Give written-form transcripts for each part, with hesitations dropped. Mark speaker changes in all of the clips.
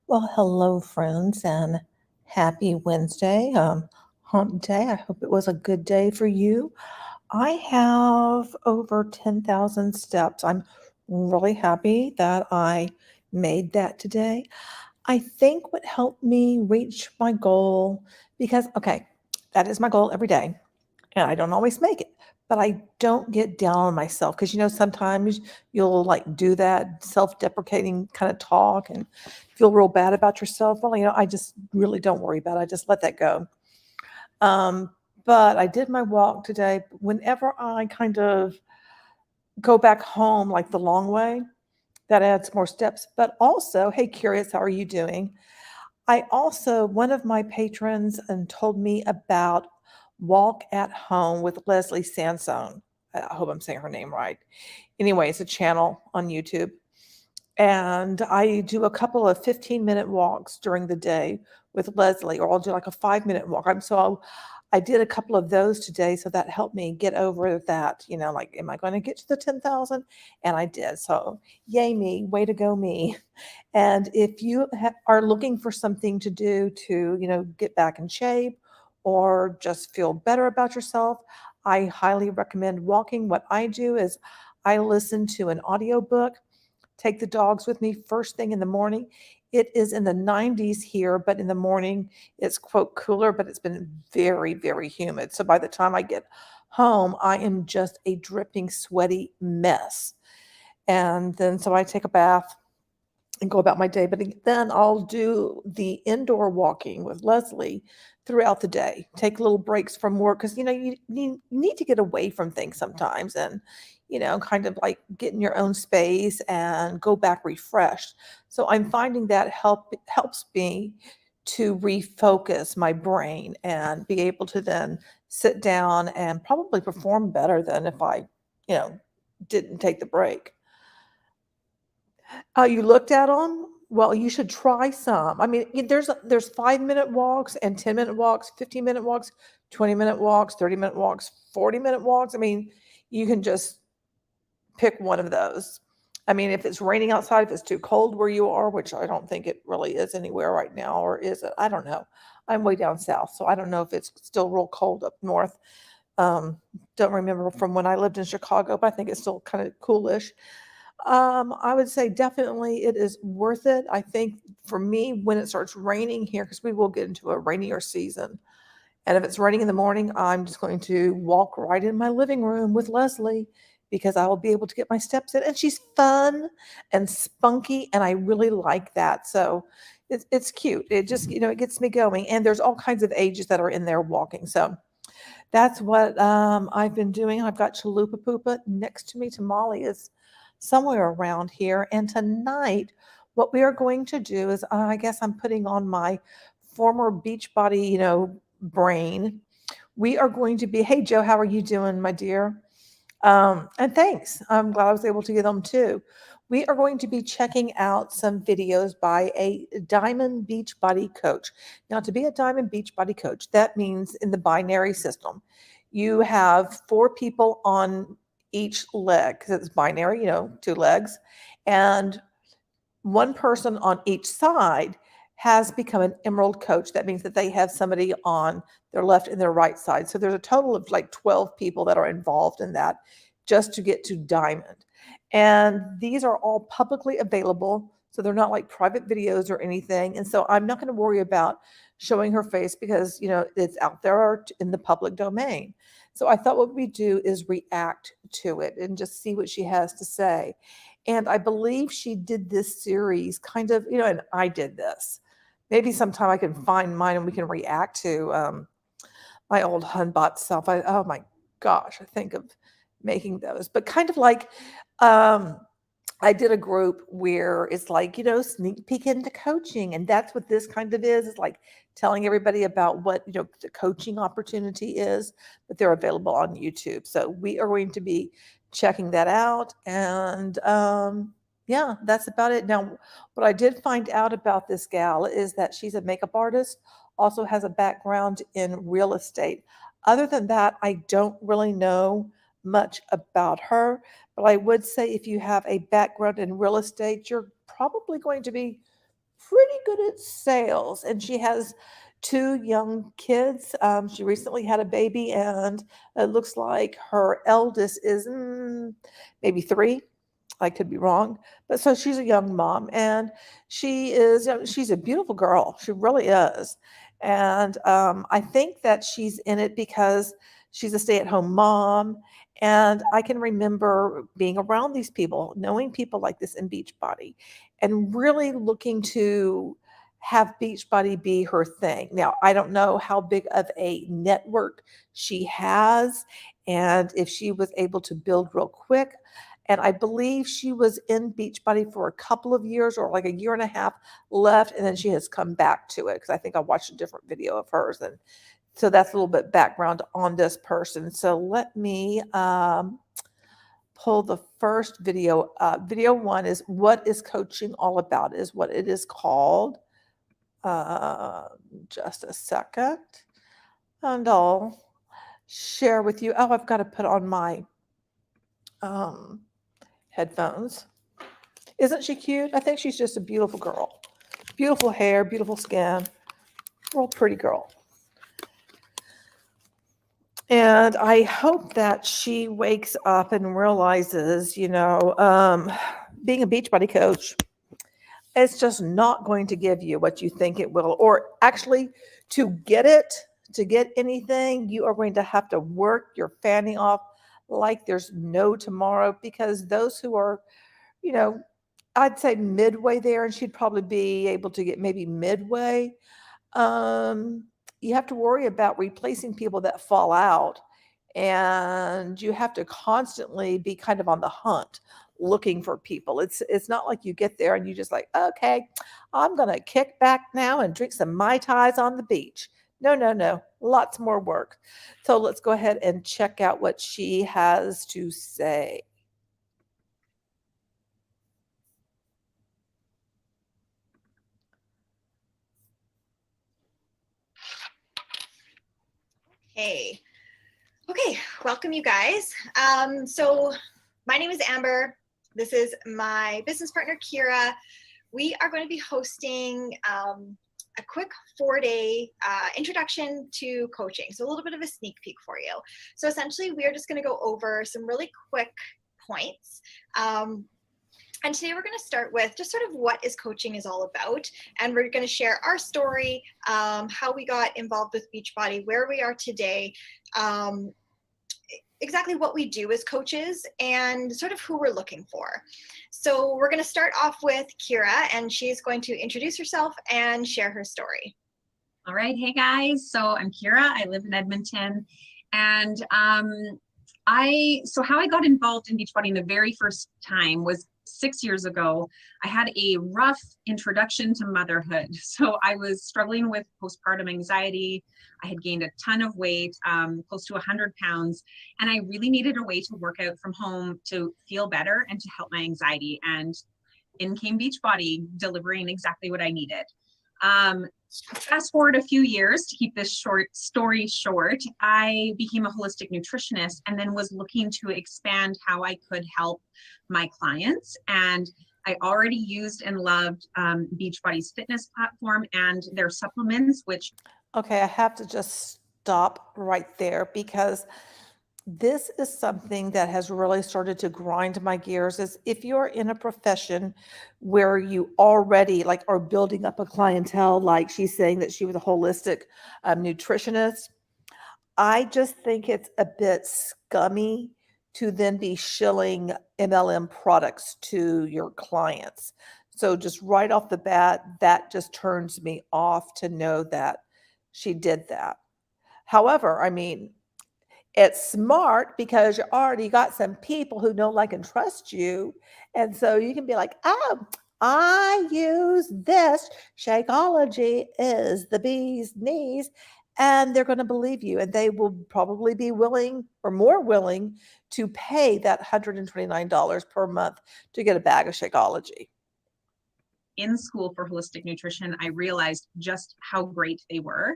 Speaker 1: Well, hello, friends, and happy Wednesday, hump day. I hope it was a good day for you. I have over 10,000 steps. I'm really happy that I made that today. I think what helped me reach my goal, because, okay, that is my goal every day and I don't always make it, but I don't get down on myself because sometimes you'll like do that self-deprecating kind of talk and feel real bad about yourself. Well, I just really don't worry about it. I just let that go. Um, but I did my walk today. Whenever I kind of go back home, like the long way, that adds more steps. But also, hey, curious, how are you doing? I also, one of my patrons told me about Walk at Home with Leslie Sansone. I hope I'm saying her name right. Anyway, it's a channel on YouTube. And I do a couple of 15-minute walks during the day with Leslie, or I'll do like a 5-minute walk. I did a couple of those today, so that helped me get over that, like, am I going to get to the 10,000? And I did. So, yay me, way to go me. And if you are looking for something to do to, get back in shape or just feel better about yourself, I highly recommend walking. What I do is I listen to an audiobook, take the dogs with me first thing in the morning. It is in the 90s here, but in the morning it's quote cooler, but it's been very, very humid. So by the time I get home, I am just a dripping, sweaty mess. And then so I take a bath and go about my day. But then I'll do the indoor walking with Leslie throughout the day. Take little breaks from work because you need to get away from things sometimes and kind of like get in your own space and go back refreshed. So I'm finding that helps me to refocus my brain and be able to then sit down and probably perform better than if I, you know, didn't take the break. You looked at them. Well, you should try some. I mean, there's 5-minute walks and 10-minute walks, 15-minute walks, 20-minute walks, 30-minute walks, 40-minute walks. I mean, you can just pick one of those. I mean, if it's raining outside, if it's too cold where you are, which I don't think it really is anywhere right now, or is it? I don't know. I'm way down south, so I don't know if it's still real cold up north. Um, don't remember from when I lived in Chicago, but I think it's still kind of coolish. I would say definitely it is worth it. I think for me, when it starts raining here, because we will get into a rainier season, and if it's raining in the morning, I'm just going to walk right in my living room with Leslie because I will be able to get my steps in. And she's fun and spunky, and I really like that. So it's cute. It just, it gets me going. And there's all kinds of ages that are in there walking. So that's what I've been doing. I've got Chalupa Poopa next to me. Tamale is somewhere around here. And tonight, what we are going to do is, I guess I'm putting on my former Beachbody, brain. We are going to be, hey, Joe, how are you doing, my dear? And thanks. I'm glad I was able to get them too. We are going to be checking out some videos by a Diamond Beachbody coach. Now, to be a Diamond Beachbody coach, that means in the binary system, you have 4 people on each leg because it's binary, two legs, and one person on each side has become an emerald coach. That means that they have somebody on their left and their right side. So there's a total of like 12 people that are involved in that just to get to diamond. And these are all publicly available. So they're not like private videos or anything. And so I'm not going to worry about showing her face because, it's out there in the public domain. So I thought what we do is react to it and just see what she has to say. And I believe she did this series kind of, and I did this. Maybe sometime I can find mine and we can react to my old Hunbot self. Oh my gosh, I think of making those, but kind of like um, I did a group where it's like, sneak peek into coaching. And that's what this kind of is. It's like telling everybody about what, the coaching opportunity is, that they're available on YouTube. So we are going to be checking that out. And yeah, that's about it. Now, what I did find out about this gal is that she's a makeup artist, also has a background in real estate. Other than that, I don't really know much about her. But I would say if you have a background in real estate, you're probably going to be pretty good at sales, and she has two young kids. She recently had a baby, and it looks like her eldest is maybe three. I could be wrong, but so she's a young mom, and she's a beautiful girl. She really is, and I think that she's in it because she's a stay-at-home mom. And I can remember being around these people, knowing people like this in Beachbody, and really looking to have Beachbody be her thing. Now, I don't know how big of a network she has and if she was able to build real quick. And I believe she was in Beachbody for a couple of years or like a year and a half left, and then she has come back to it because I think I watched a different video of hers. And so that's a little bit background on this person. So let me pull the first video up. Video one is What is Coaching All About, is what it is called. Just a second. And I'll share with you. Oh, I've got to put on my headphones. Isn't she cute? I think she's just a beautiful girl. Beautiful hair, beautiful skin, real pretty girl. And I hope that she wakes up and realizes, being a Beachbody coach, it's just not going to give you what you think it will. Or actually, to get anything, you are going to have to work your fanny off like there's no tomorrow, because those who are, I'd say midway there, and she'd probably be able to get maybe midway. You have to worry about replacing people that fall out, and you have to constantly be kind of on the hunt looking for people. It's not like you get there and you just like, okay, I'm gonna kick back now and drink some Mai Tais on the beach. No, no, no, lots more work. So let's go ahead and check out what she has to say.
Speaker 2: Hey. Okay, welcome you guys. So my name is Amber. This is my business partner, Kira. We are going to be hosting a quick 4-day introduction to coaching. So a little bit of a sneak peek for you. So essentially, we are just going to go over some really quick points. And today we're going to start with just sort of what is coaching is all about. And we're going to share our story, how we got involved with Beachbody, where we are today, exactly what we do as coaches, and sort of who we're looking for. So we're going to start off with Kira, and she's going to introduce herself and share her story.
Speaker 3: All right. Hey guys. So I'm Kira. I live in Edmonton, and so how I got involved in Beachbody the very first time was 6 years ago. I had a rough introduction to motherhood. So I was struggling with postpartum anxiety. I had gained a ton of weight, close to 100 pounds, and I really needed a way to work out from home to feel better and to help my anxiety. And in came Beachbody, delivering exactly what I needed. Fast forward a few years, to keep this story short, I became a holistic nutritionist and then was looking to expand how I could help my clients. And I already used and loved Beachbody's fitness platform and their supplements, which...
Speaker 1: Okay, I have to just stop right there because this is something that has really started to grind my gears. Is if you're in a profession where you already like are building up a clientele, like she's saying that she was a holistic nutritionist, I just think it's a bit scummy to then be shilling MLM products to your clients. So just right off the bat, that just turns me off to know that she did that. However, I mean, it's smart because you already got some people who know, like, and trust you. And so you can be like, oh, I use this. Shakeology is the bee's knees. And they're going to believe you. And they will probably be willing or more willing to pay that $129 per month to get a bag of Shakeology.
Speaker 3: In school for holistic nutrition, I realized just how great they were,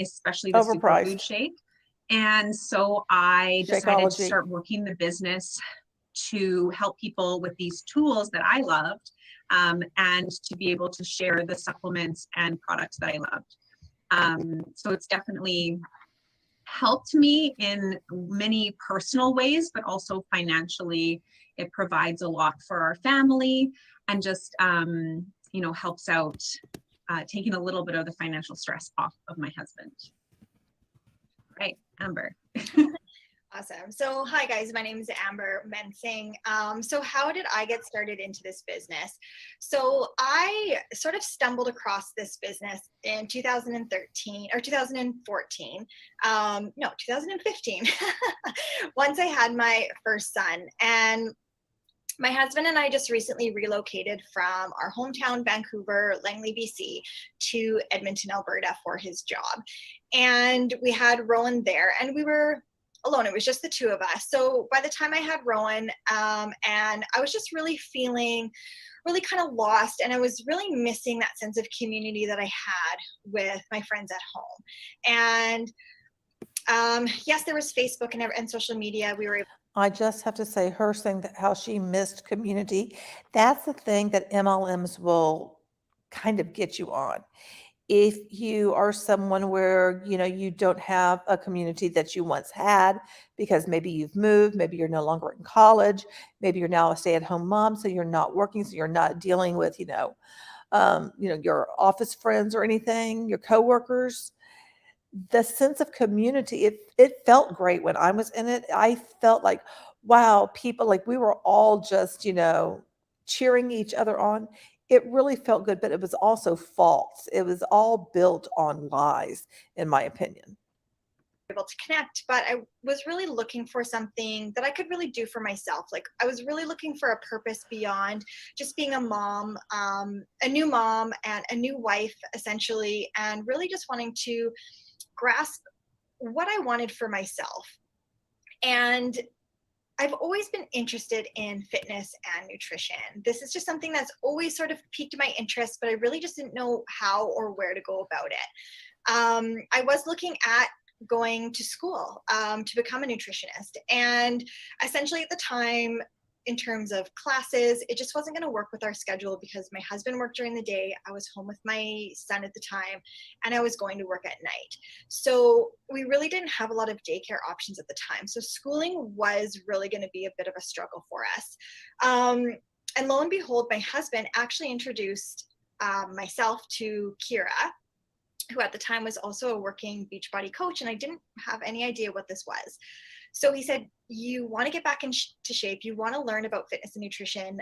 Speaker 3: especially the superfood shake. And so I decided to start working the business to help people with these tools that I loved, and to be able to share the supplements and products that I loved. So it's definitely helped me in many personal ways, but also financially. It provides a lot for our family, and just, helps out, taking a little bit of the financial stress off of my husband. Right, Amber.
Speaker 2: Awesome. So hi guys, my name is Amber Mensing. So how did I get started into this business? So I sort of stumbled across this business in 2013 or 2014. No, 2015. Once I had my first son, and my husband and I just recently relocated from our hometown, Vancouver, Langley, BC, to Edmonton, Alberta for his job. And we had Rowan there, and we were alone. It was just the two of us. So by the time I had Rowan, and I was just really feeling really kind of lost, and I was really missing that sense of community that I had with my friends at home. And yes, there was Facebook and social media. We were able.
Speaker 1: I just have to say, her saying that how she missed community, that's the thing that MLMs will kind of get you on. If you are someone where, you don't have a community that you once had because maybe you've moved, maybe you're no longer in college, maybe you're now a stay-at-home mom, so you're not working, so you're not dealing with, your office friends or anything, your coworkers. The sense of community, it felt great when I was in it. I felt like, wow, people, like we were all just, cheering each other on. It really felt good, but it was also false. It was all built on lies, in my opinion.
Speaker 2: Able to connect, but I was really looking for something that I could really do for myself. Like I was really looking for a purpose beyond just being a mom, a new mom and a new wife, essentially, and really just wanting to grasp what I wanted for myself. And I've always been interested in fitness and nutrition. This is just something that's always sort of piqued my interest, but I really just didn't know how or where to go about it. I was looking at going to school to become a nutritionist. And essentially at the time, in terms of classes, it just wasn't going to work with our schedule because my husband worked during the day. I was home with my son at the time, and I was going to work at night. So we really didn't have a lot of daycare options at the time. So schooling was really going to be a bit of a struggle for us. And lo and behold, my husband actually introduced myself to Kira, who at the time was also a working Beachbody coach, and I didn't have any idea what this was. So he said, you want to get back into shape, you want to learn about fitness and nutrition,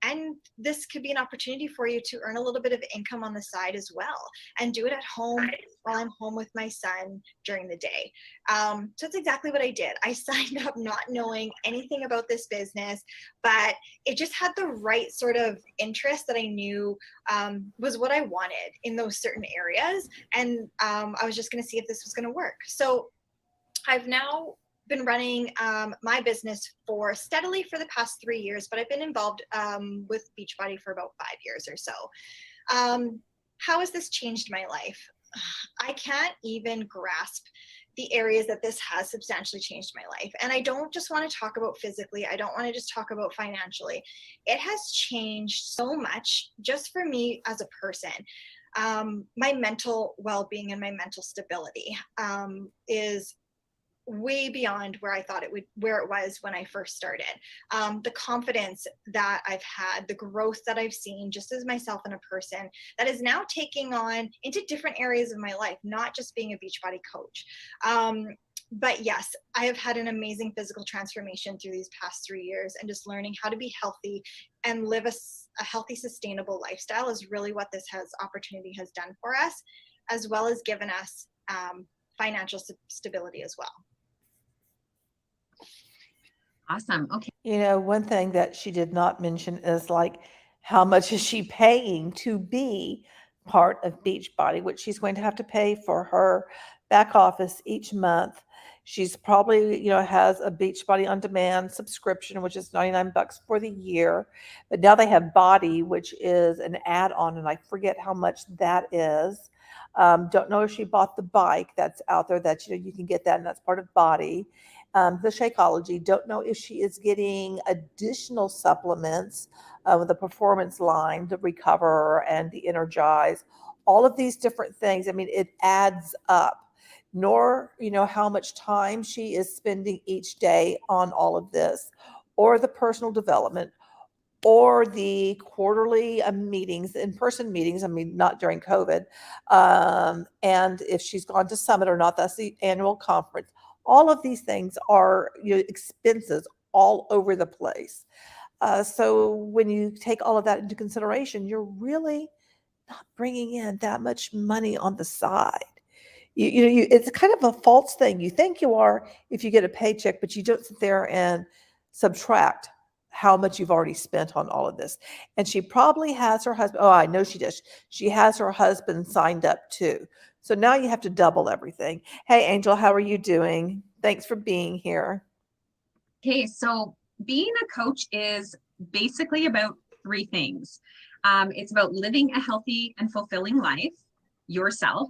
Speaker 2: and this could be an opportunity for you to earn a little bit of income on the side as well, and do it at home while I'm home with my son during the day. So that's exactly what I did. I signed up not knowing anything about this business, but it just had the right sort of interest that I knew was what I wanted in those certain areas. And I was just going to see if this was going to work. So I've now been running my business steadily for the past 3 years, but I've been involved with Beachbody for about 5 years or so. How has this changed my life? I can't even grasp the areas that this has substantially changed my life. And I don't just want to talk about physically. I don't want to just talk about financially. It has changed so much just for me as a person. My mental well-being and my mental stability is way beyond where I thought where it was when I first started. The confidence that I've had, the growth that I've seen just as myself and a person that is now taking on into different areas of my life, not just being a Beachbody coach. But yes, I have had an amazing physical transformation through these past 3 years, and just learning how to be healthy and live a healthy, sustainable lifestyle is really what this opportunity has done for us, as well as given us financial stability as well.
Speaker 3: Awesome. Okay.
Speaker 1: One thing that she did not mention is like, how much is she paying to be part of Beachbody, which she's going to have to pay for her back office each month. She's probably, has a Beachbody on demand subscription, which is $99 for the year. But now they have Body, which is an add-on, and I forget how much that is. Don't know if she bought the bike that's out there that, you can get that, and that's part of Body. the Shakeology. Don't know if she is getting additional supplements with the performance line, the Recover and the Energize, all of these different things. I mean, it adds up. Nor, how much time she is spending each day on all of this, or the personal development, or the quarterly meetings, in-person meetings. I mean, not during COVID. And if she's gone to Summit or not, that's the annual conference. All of these things are expenses all over the place. So when you take all of that into consideration, you're really not bringing in that much money on the side. It's kind of a false thing. You think you are if you get a paycheck, but you don't sit there and subtract how much you've already spent on all of this. And she probably has her husband. Oh, I know she does. She has her husband signed up too. So now you have to double everything. Hey, Angel, how are you doing? Thanks for being here.
Speaker 3: Okay, so being a coach is basically about three things. It's about living a healthy and fulfilling life yourself,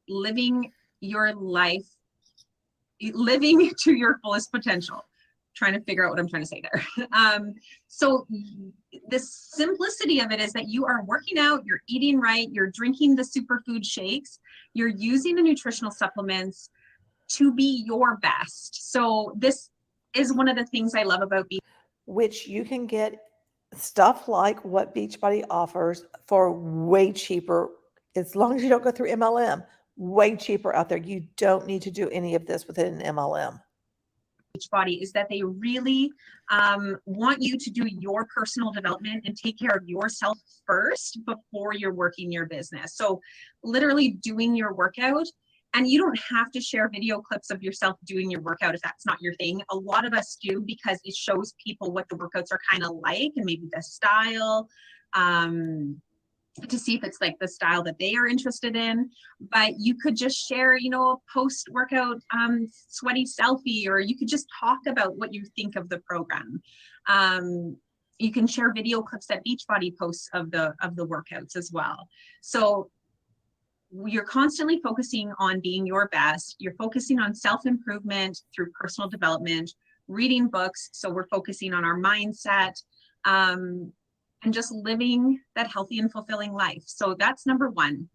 Speaker 3: living your life, living to your fullest potential. Trying to figure out what I'm trying to say there. So the simplicity of it is that you are working out, you're eating right, you're drinking the superfood shakes, you're using the nutritional supplements to be your best. So this is one of the things I love about Beachbody.
Speaker 1: Which you can get stuff like what Beachbody offers for way cheaper, as long as you don't go through MLM, way cheaper out there. You don't need to do any of this within an MLM.
Speaker 3: Beachbody is that they really want you to do your personal development and take care of yourself first before you're working your business. So literally doing your workout, and you don't have to share video clips of yourself doing your workout if that's not your thing. A lot of us do because it shows people what the workouts are kind of like and maybe the style. To see if it's like the style that they are interested in. But you could just share, a post-workout sweaty selfie, or you could just talk about what you think of the program. You can share video clips that Beachbody posts of the workouts as well. So you're constantly focusing on being your best. You're focusing on self-improvement through personal development, reading books. So we're focusing on our mindset, and just living that healthy and fulfilling life. So that's number one.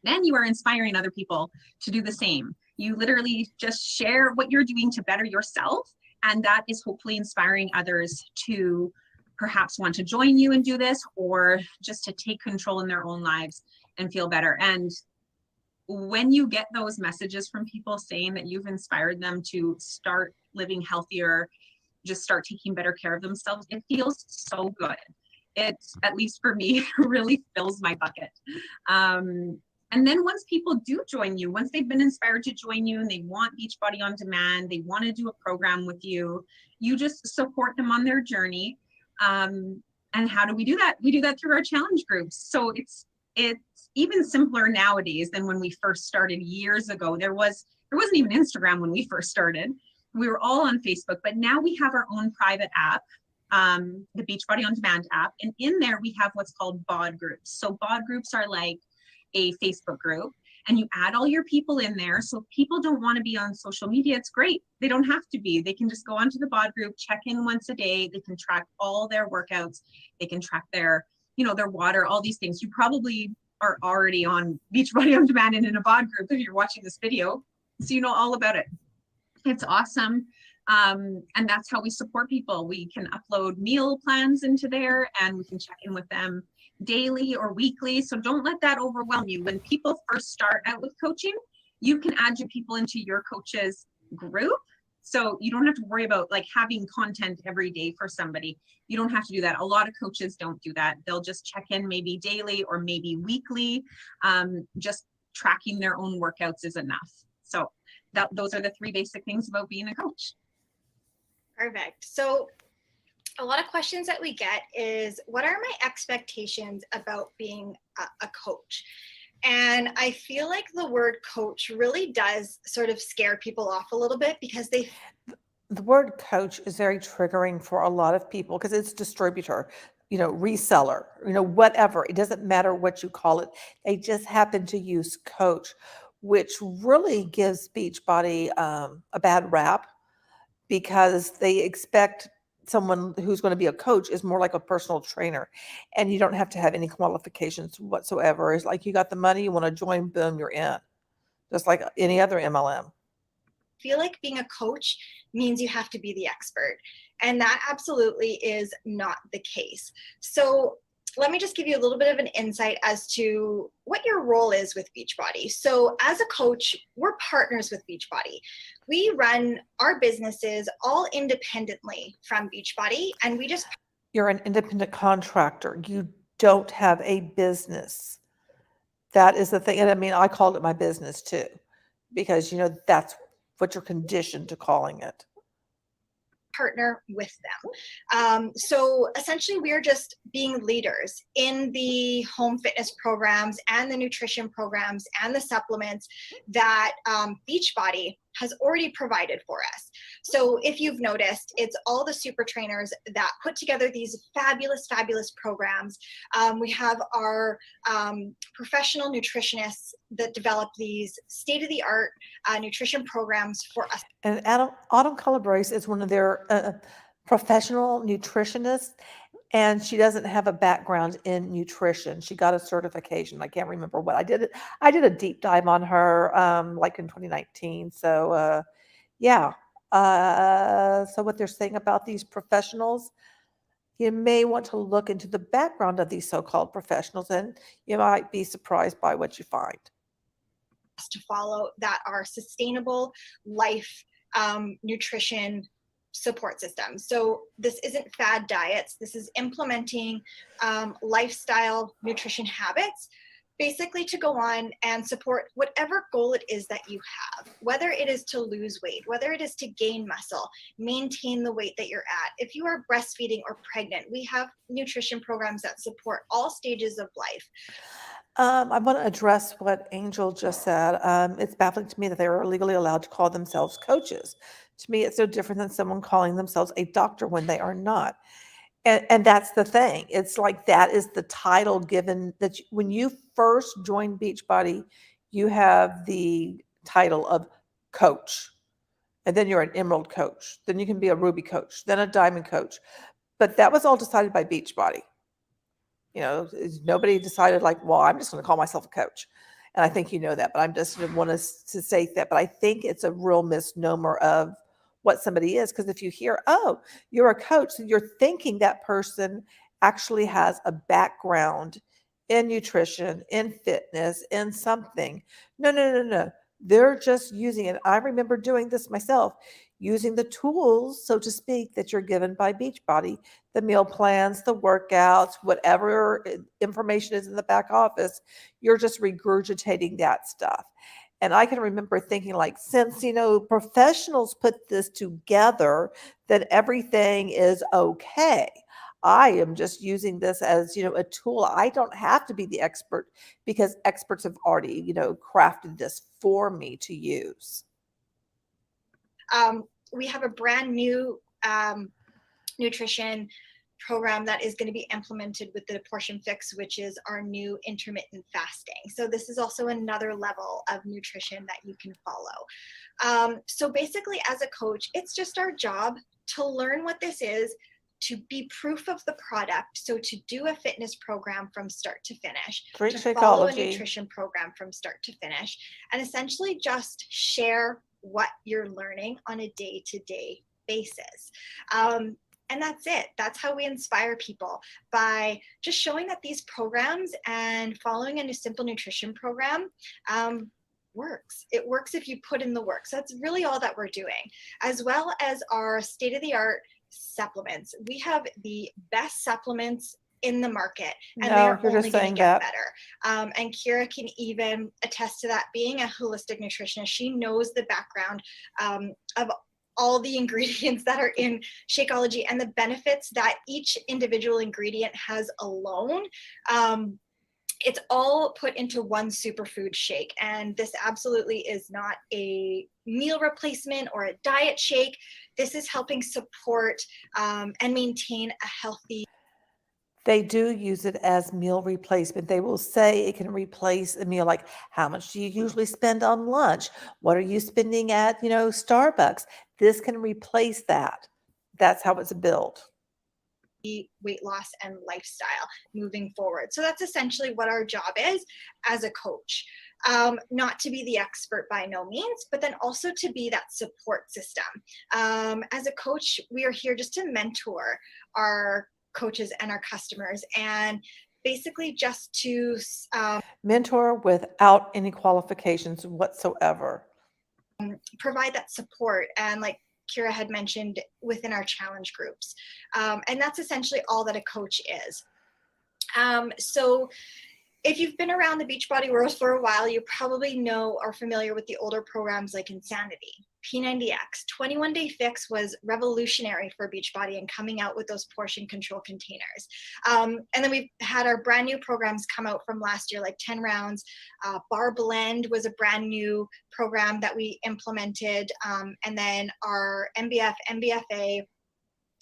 Speaker 3: Then you are inspiring other people to do the same. You literally just share what you're doing to better yourself. And that is hopefully inspiring others to perhaps want to join you and do this, or just to take control in their own lives and feel better. And when you get those messages from people saying that you've inspired them to start living healthier, just start taking better care of themselves, it feels so good. It, at least for me, really fills my bucket. And then once people do join you, once they've been inspired to join you and they want Beachbody on Demand, they want to do a program with you, you just support them on their journey. And how do we do that? We do that through our challenge groups. So it's even simpler nowadays than when we first started years ago. There wasn't even Instagram when we first started. We were all on Facebook, but now we have our own private app. The Beachbody On Demand app. And in there, we have what's called BOD groups. So BOD groups are like a Facebook group, and you add all your people in there. So if people don't want to be on social media, it's great. They don't have to be. They can just go onto the BOD group, check in once a day. They can track all their workouts. They can track their, their water, all these things. You probably are already on Beachbody On Demand and in a BOD group if you're watching this video. So you know all about it. It's awesome. And that's how we support people. We can upload meal plans into there, and we can check in with them daily or weekly. So don't let that overwhelm you. When people first start out with coaching, you can add your people into your coaches group. So you don't have to worry about like having content every day for somebody. You don't have to do that. A lot of coaches don't do that. They'll just check in maybe daily or maybe weekly. Just tracking their own workouts is enough. So those are the three basic things about being a coach.
Speaker 2: Perfect. So a lot of questions that we get is, what are my expectations about being a coach? And I feel like the word coach really does sort of scare people off a little bit, because
Speaker 1: the word coach is very triggering for a lot of people, because it's distributor, reseller, whatever. It doesn't matter what you call it. They just happen to use coach, which really gives Beachbody a bad rap. because they expect someone who's going to be a coach is more like a personal trainer, and you don't have to have any qualifications whatsoever. It's like you got the money, you want to join, boom, you're in, just like any other MLM.
Speaker 2: Feel like being a coach means you have to be the expert, and that absolutely is not the case. So let me just give you a little bit of an insight as to what your role is with Beachbody. So as a coach, we're partners with Beachbody. We run our businesses all independently from Beachbody, and we just...
Speaker 1: You're an independent contractor. You don't have a business. That is the thing. And I mean, I called it my business too, because, you know, that's what you're conditioned to calling it.
Speaker 2: Partner with them. So essentially, we are just being leaders in the home fitness programs and the nutrition programs and the supplements that Beachbody has already provided for us. So if you've noticed, it's all the super trainers that put together these fabulous, fabulous programs. We have our professional nutritionists that develop these state-of-the-art nutrition programs for us.
Speaker 1: And Autumn Calabrese is one of their professional nutritionists, and she doesn't have a background in nutrition. She got a certification. I can't remember what I did. I did a deep dive on her, like in 2019. So, yeah. So what they're saying about these professionals, you may want to look into the background of these so-called professionals, and you might be surprised by what you find.
Speaker 2: To follow that are sustainable life nutrition support systems. So this isn't fad diets. This is implementing lifestyle nutrition habits, basically to go on and support whatever goal it is that you have, whether it is to lose weight, whether it is to gain muscle, maintain the weight that you're at. If you are breastfeeding or pregnant, we have nutrition programs that support all stages of life.
Speaker 1: I want to address what Angel just said. It's baffling to me that they are legally allowed to call themselves coaches. To me, it's no different than someone calling themselves a doctor when they are not. And that's the thing. It's like that is the title given that when you first join Beachbody, you have the title of coach. And then you're an emerald coach. Then you can be a ruby coach, then a diamond coach. But that was all decided by Beachbody. You know, nobody decided like, well, I'm just going to call myself a coach. And I think you know that, but I'm just want to say that. But I think it's a real misnomer of what somebody is. Because if you hear, oh, you're a coach, so you're thinking that person actually has a background in nutrition, in fitness, in something. No, no, no, no. They're just using it. I remember doing this myself, using the tools, so to speak, that you're given by Beachbody, the meal plans, the workouts, whatever information is in the back office, you're just regurgitating that stuff. And I can remember thinking like, since, you know, professionals put this together, then everything is okay. I am just using this as, you know, a tool. I don't have to be the expert because experts have already, you know, crafted this for me to use.
Speaker 2: We have a brand new nutrition program that is going to be implemented with the Portion Fix, which is our new intermittent fasting. So this is also another level of nutrition that you can follow. So basically, as a coach, it's just our job to learn what this is, to be proof of the product. So to do a fitness program from start to finish, to follow a nutrition program from start to finish, and essentially just share what you're learning on a day-to-day basis. And that's it. That's how we inspire people, by just showing that these programs and following a simple nutrition program works. It works if you put in the work. So that's really all that we're doing, as well as our state-of-the-art supplements. We have the best supplements in the market, and they're only going to get better. And Kira can even attest to that. Being a holistic nutritionist, she knows the background of all the ingredients that are in Shakeology and the benefits that each individual ingredient has alone. It's all put into one superfood shake, and this absolutely is not a meal replacement or a diet shake. This is helping support and maintain a healthy.
Speaker 1: They do use it as meal replacement. They will say it can replace a meal. Like, how much do you usually spend on lunch? What are you spending at, you know, Starbucks? this can replace that. That's how it's built.
Speaker 2: Weight loss and lifestyle moving forward. So that's essentially what our job is as a coach. Not to be the expert by no means, but then also to be that support system. As a coach, we are here just to mentor our coaches and our customers, and basically just to
Speaker 1: mentor without any qualifications whatsoever.
Speaker 2: Provide that support, and like Kira had mentioned, within our challenge groups. And that's essentially all that a coach is. So if you've been around the Beachbody world for a while, you probably know or familiar with the older programs like Insanity, P90X. 21 Day Fix was revolutionary for Beachbody and coming out with those portion control containers. And then we've had our brand new programs come out from last year, like 10 rounds. Bar Blend was a brand new program that we implemented. And then our MBF, MBFA,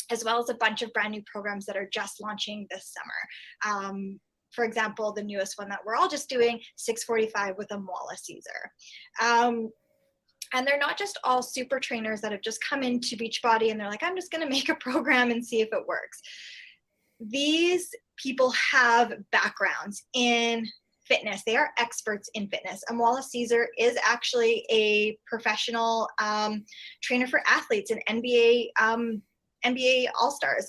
Speaker 2: as well as a bunch of brand new programs that are just launching this summer. For example, the newest one that we're all just doing, 645 with a Moala Caesar. And they're not just all super trainers that have just come into Beachbody and they're like, I'm just going to make a program and see if it works. These people have backgrounds in fitness. They are experts in fitness. And Moala Caesar is actually a professional trainer for athletes and NBA all-stars,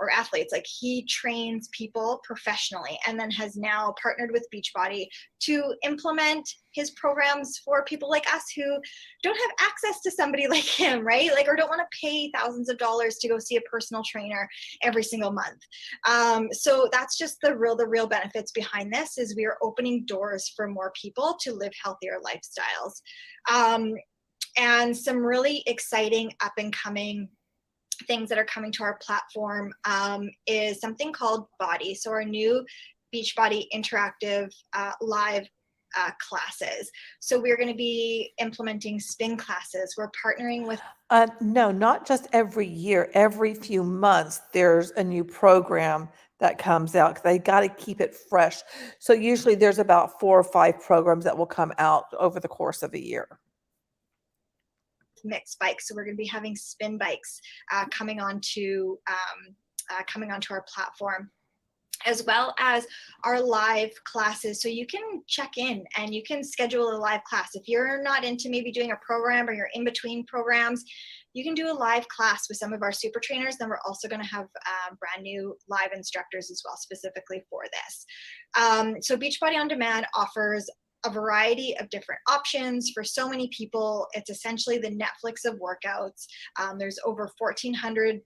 Speaker 2: or athletes. Like, he trains people professionally and then has now partnered with Beachbody to implement his programs for people like us who don't have access to somebody like him, right? Or don't want to pay thousands of dollars to go see a personal trainer every single month. So that's just the real benefits behind this, is we are opening doors for more people to live healthier lifestyles. And some really exciting up and coming things that are coming to our platform is something called Body. So our new Beachbody interactive live classes. So we're going to be implementing spin classes. We're partnering with
Speaker 1: no, not just every year. Every few months, there's a new program that comes out, because they got to keep it fresh. So usually there's about 4 or 5 programs that will come out over the course of a year.
Speaker 2: Mixed bikes. So we're going to be having spin bikes coming onto our platform, as well as our live classes. So you can check in and you can schedule a live class. If you're not into maybe doing a program, or you're in between programs, you can do a live class with some of our super trainers. Then we're also going to have brand new live instructors as well, specifically for this. So Beachbody On Demand offers a variety of different options for so many people. It's essentially the Netflix of workouts. There's over 1,400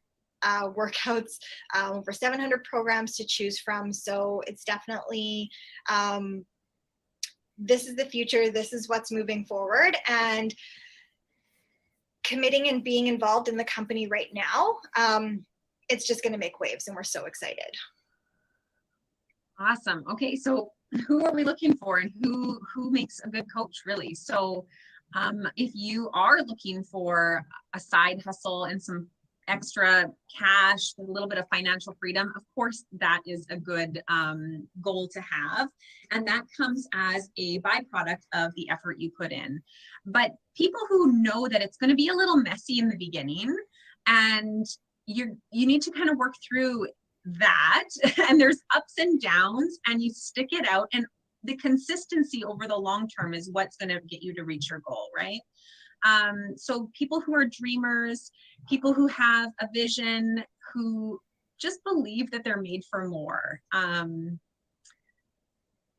Speaker 2: workouts, over 700 programs to choose from. So it's definitely, this is the future. This is what's moving forward. And committing and being involved in the company right now, it's just going to make waves, and we're so excited.
Speaker 3: Awesome. Okay, so who are we looking for, and who makes a good coach, really? So if you are looking for a side hustle and some extra cash, a little bit of financial freedom, of course, that is a good goal to have. And that comes as a byproduct of the effort you put in. But people who know that it's going to be a little messy in the beginning, and you need to kind of work through that, and there's ups and downs, and you stick it out, and the consistency over the long term is what's going to get you to reach your goal, right? So people who are dreamers, people who have a vision, who just believe that they're made for more.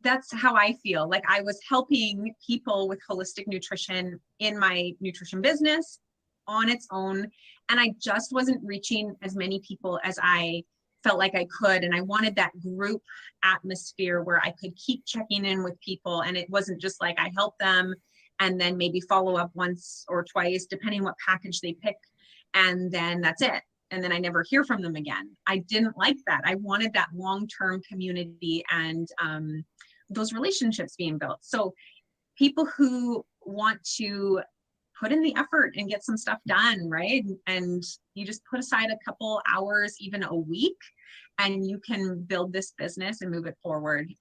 Speaker 3: That's how I feel. Like, I was helping people with holistic nutrition in my nutrition business on its own, and I just wasn't reaching as many people as I felt like I could. And I wanted that group atmosphere where I could keep checking in with people. And it wasn't just like I help them and then maybe follow up once or twice, depending what package they pick. And then that's it. And then I never hear from them again. I didn't like that. I wanted that long-term community and those relationships being built. So people who want to put in the effort and get some stuff done, right? And you just put aside a couple hours, even a week, and you can build this business and move it forward.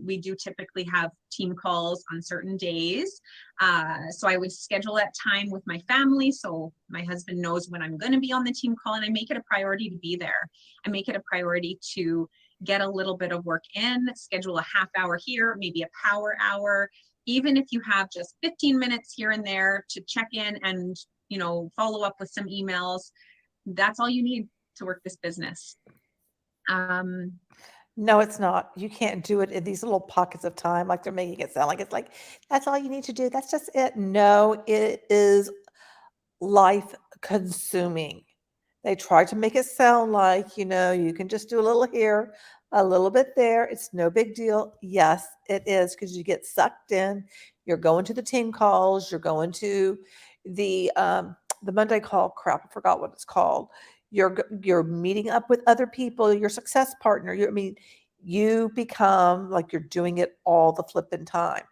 Speaker 3: We do typically have team calls on certain days. So I would schedule that time with my family. So my husband knows when I'm going to be on the team call, and I make it a priority to be there. I make it a priority to get a little bit of work in, schedule a half hour here, maybe a power hour, even if you have just 15 minutes here and there to check in and, follow up with some emails. That's all you need to work this business.
Speaker 1: No, it's not. You can't do it in these little pockets of time like they're making it sound like. It's like, that's all you need to do. That's just it. No, it is life consuming. They try to make it sound like, you can just do a little here, a little bit there. It's no big deal. Yes, it is, because you get sucked in. You're going to the team calls. You're going to the Monday call. Crap, I forgot what it's called. You're meeting up with other people, your success partner. You become like you're doing it all the flipping time.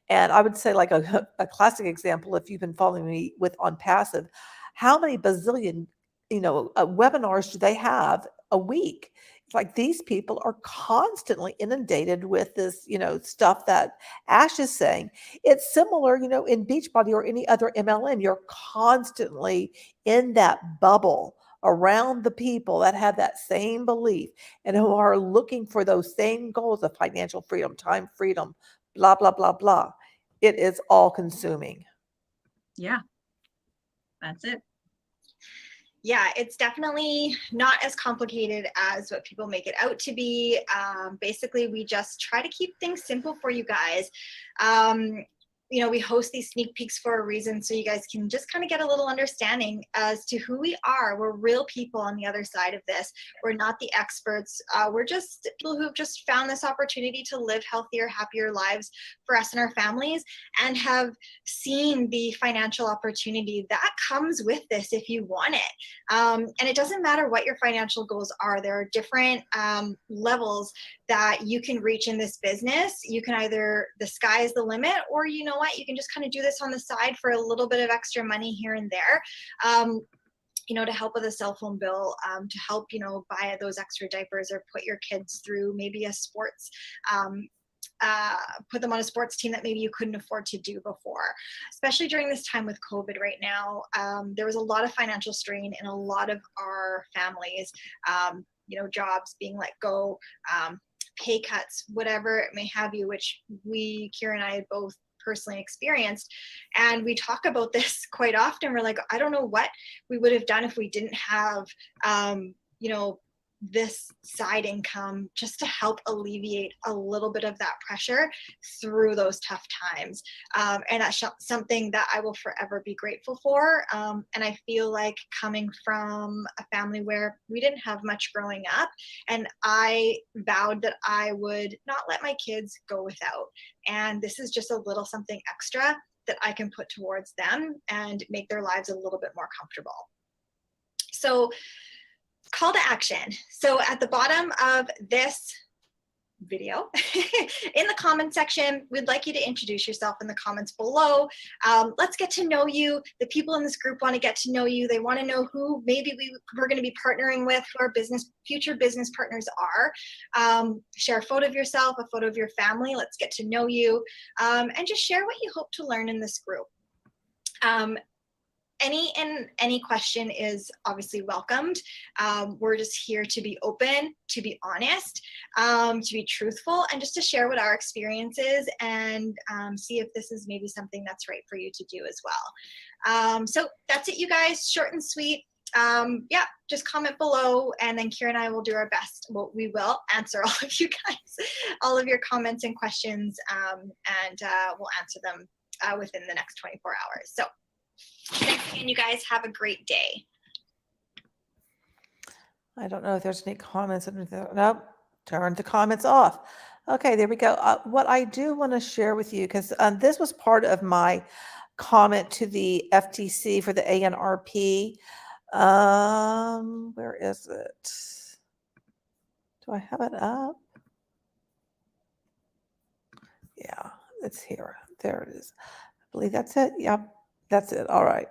Speaker 1: And I would say, like a classic example, if you've been following me on Passive, how many bazillion, webinars do they have a week? It's like these people are constantly inundated with this, stuff that Ash is saying. It's similar, in Beachbody or any other MLM. You're constantly in that bubble around the people that have that same belief and who are looking for those same goals of financial freedom, time freedom, blah, blah, blah, blah. It is all consuming.
Speaker 3: Yeah, that's it.
Speaker 2: Yeah, it's definitely not as complicated as what people make it out to be. Basically, we just try to keep things simple for you guys. We host these sneak peeks for a reason, so you guys can just kind of get a little understanding as to who we are. We're real people on the other side of this. We're not the experts. We're just people who've just found this opportunity to live healthier, happier lives for us and our families, and have seen the financial opportunity that comes with this if you want it. And it doesn't matter what your financial goals are. There are different levels that you can reach in this business. You can either, the sky is the limit, or you know what, you can just kind of do this on the side for a little bit of extra money here and there. To help with a cell phone bill, to help, buy those extra diapers, or put your kids through maybe a sports, put them on a sports team that maybe you couldn't afford to do before. Especially during this time with COVID right now, there was a lot of financial strain in a lot of our families, jobs being let go, pay cuts, whatever it may have you, which Kira and I had both personally experienced. And we talk about this quite often. We're like, I don't know what we would have done if we didn't have, this side income, just to help alleviate a little bit of that pressure through those tough times. And that's something that I will forever be grateful for. And I feel like, coming from a family where we didn't have much growing up, and I vowed that I would not let my kids go without. And this is just a little something extra that I can put towards them and make their lives a little bit more comfortable. So, call to action. So at the bottom of this video, in the comment section, we'd like you to introduce yourself in the comments below. Let's get to know you. The people in this group want to get to know you. They want to know who maybe we're going to be partnering with, who our future business partners are. Share a photo of yourself, a photo of your family. Let's get to know you, and just share what you hope to learn in this group. Any question is obviously welcomed. We're just here to be open, to be honest, to be truthful, and just to share what our experience is, and see if this is maybe something that's right for you to do as well. So that's it, you guys. Short and sweet. Just comment below, and then Kira and I will do our best. Well, we will answer all of you guys, all of your comments and questions, and we'll answer them within the next 24 hours. So thanks again, you guys. Have a great day.
Speaker 1: I don't know if there's any comments. Nope, turn the comments off. Okay, there we go. What I do want to share with you, because this was part of my comment to the FTC for the ANRP. Where is it? Do I have it up? Yeah, it's here. There it is. I believe that's it. Yep. That's it. All right.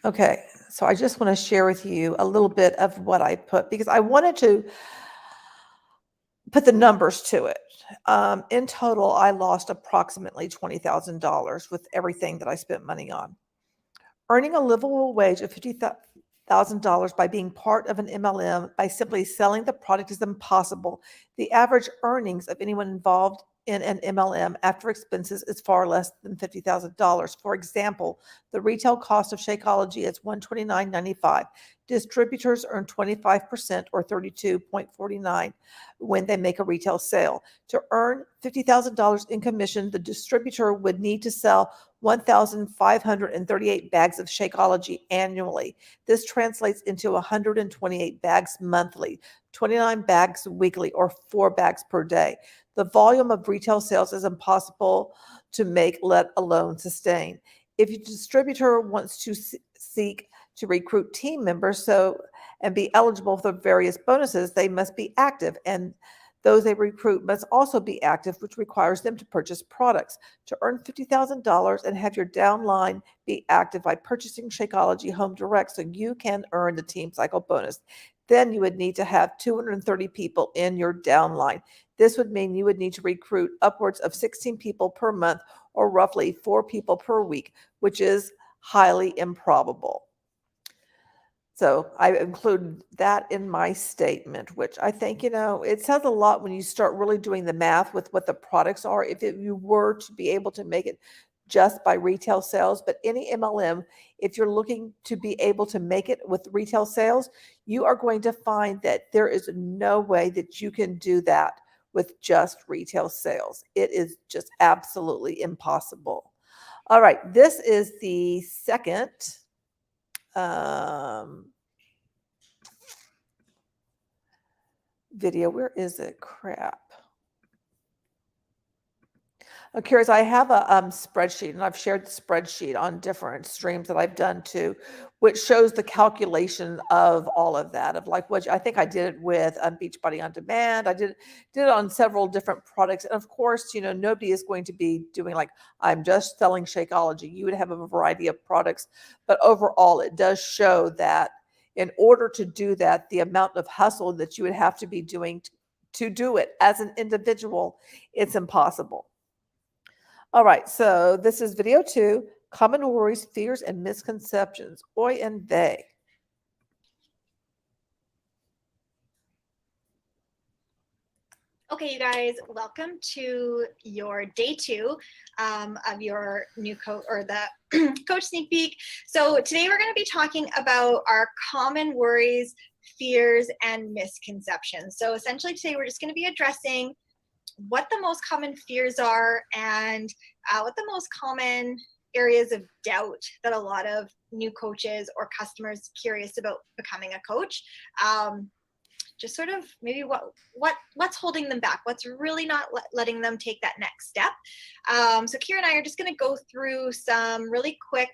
Speaker 1: Okay. So I just want to share with you a little bit of what I put because I wanted to put the numbers to it. In total, I lost approximately $20,000 with everything that I spent money on. Earning a livable wage of $50,000 by being part of an MLM by simply selling the product is impossible. The average earnings of anyone involved in an MLM after expenses is far less than $50,000. For example, the retail cost of Shakeology is $129.95. Distributors earn 25% or $32.49 when they make a retail sale. To earn $50,000 in commission, the distributor would need to sell 1,538 bags of Shakeology annually. This translates into 128 bags monthly, 29 bags weekly, or 4 bags per day. The volume of retail sales is impossible to make, let alone sustain. If your distributor wants to seek to recruit team members and be eligible for the various bonuses, they must be active, and those they recruit must also be active, which requires them to purchase products. To earn $50,000 and have your downline be active by purchasing Shakeology Home Direct so you can earn the Team Cycle bonus, then you would need to have 230 people in your downline. This would mean you would need to recruit upwards of 16 people per month or roughly 4 people per week, which is highly improbable. So I included that in my statement, which I think, it says a lot when you start really doing the math with what the products are. If you were to be able to make it just by retail sales, but any MLM, if you're looking to be able to make it with retail sales, you are going to find that there is no way that you can do that with just retail sales. It is just absolutely impossible. All right, this is the second video. Where is it? Crap. I'm curious. I have a spreadsheet, and I've shared the spreadsheet on different streams that I've done too, which shows the calculation of all of that. Of like what I think I did it with Beachbody on Demand. I did it on several different products, and of course, nobody is going to be doing like I'm just selling Shakeology. You would have a variety of products, but overall, it does show that in order to do that, the amount of hustle that you would have to be doing to do it as an individual, it's impossible. All right, so this is video 2, common worries, fears, and misconceptions. Oy and vey.
Speaker 2: Okay, you guys, welcome to your day 2 of your new coach or the coach sneak peek. So today we're going to be talking about our common worries, fears, and misconceptions. So essentially today we're just going to be addressing what the most common fears are and what the most common areas of doubt that a lot of new coaches or customers curious about becoming a coach. Just sort of maybe what's holding them back, what's really not letting them take that next step. So Kira and I are just going to go through some really quick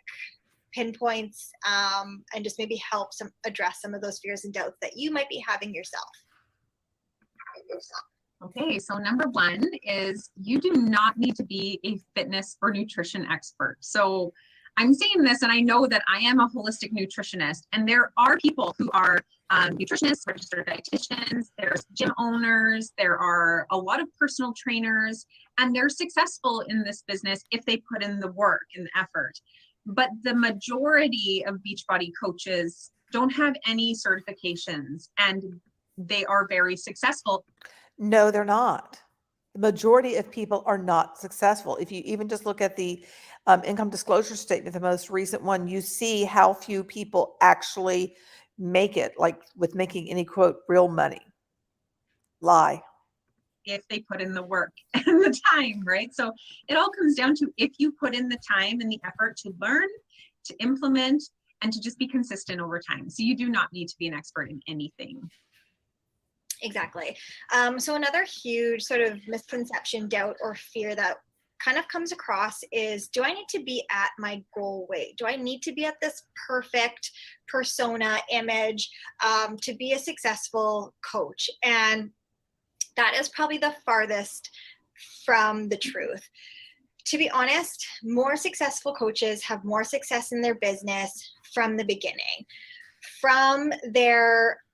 Speaker 2: pinpoints and just maybe help address some of those fears and doubts that you might be having yourself.
Speaker 3: Okay, so number 1 is you do not need to be a fitness or nutrition expert. So I'm saying this, and I know that I am a holistic nutritionist, and there are people who are nutritionists, registered dietitians, there's gym owners, there are a lot of personal trainers, and they're successful in this business if they put in the work and the effort. But the majority of Beachbody coaches don't have any certifications, and they are very successful.
Speaker 1: No, they're not. The majority of people are not successful. If you even just look at the income disclosure statement, the most recent one, you see how few people actually make it, like with making any quote real money. Lie.
Speaker 3: If they put in the work and the time, right? So it all comes down to if you put in the time and the effort to learn, to implement, and to just be consistent over time. So you do not need to be an expert in anything.
Speaker 2: Exactly. So another huge sort of misconception, doubt, or fear that kind of comes across is, do I need to be at my goal weight? Do I need to be at this perfect persona image to be a successful coach? And that is probably the farthest from the truth. to be honest, more successful coaches have more success in their business from the beginning, from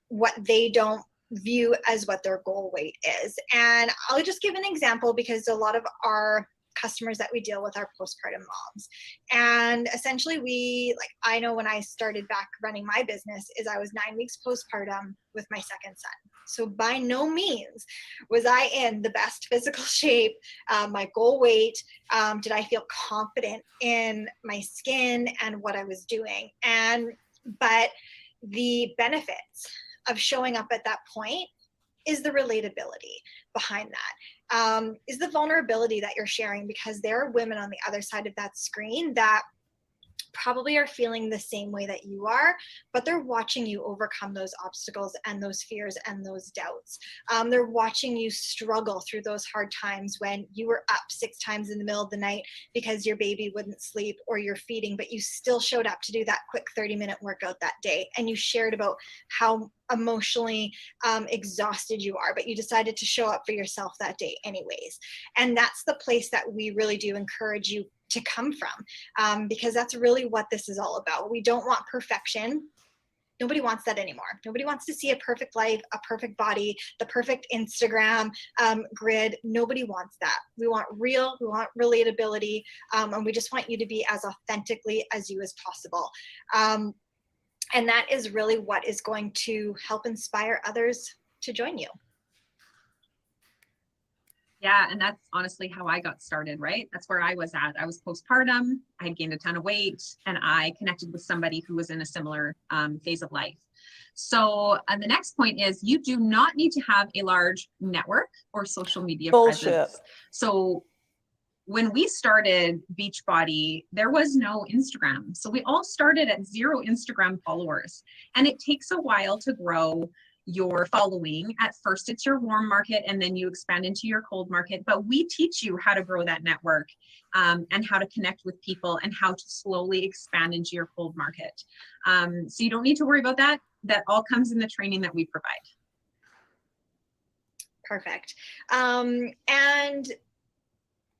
Speaker 2: what they don't view as what their goal weight is. And I'll just give an example, because a lot of our customers that we deal with are postpartum moms. And essentially I know when I started back running my business is I was 9 weeks postpartum with my second son. So by no means was I in the best physical shape, my goal weight. Did I feel confident in my skin and what I was doing? But the benefits of showing up at that point is the relatability behind that, is the vulnerability that you're sharing, because there are women on the other side of that screen that probably are feeling the same way that you are, but they're watching you overcome those obstacles and those fears and those doubts. They're watching you struggle through those hard times when you were up 6 times in the middle of the night because your baby wouldn't sleep or you're feeding, but you still showed up to do that quick 30-minute workout that day. And you shared about how emotionally exhausted you are, but you decided to show up for yourself that day anyways. And that's the place that we really do encourage you to come from, because that's really what this is all about. We don't want perfection. Nobody wants that anymore. Nobody wants to see a perfect life, a perfect body, the perfect Instagram grid. Nobody wants that. We want real, we want relatability, and we just want you to be as authentically as you as possible. And that is really what is going to help inspire others to join you.
Speaker 3: Yeah, and that's honestly how I got started, right? That's where I was at. I was postpartum, I had gained a ton of weight, and I connected with somebody who was in a similar phase of life. So the next point is you do not need to have a large network or social media presence. So when we started Beachbody, there was no Instagram. So we all started at 0 Instagram followers, and it takes a while to grow your following. At first it's your warm market, and then you expand into your cold market, but we teach you how to grow that network, and how to connect with people, and how to slowly expand into your cold market. So you don't need to worry about that. That all comes in the training that we provide.
Speaker 2: Perfect. And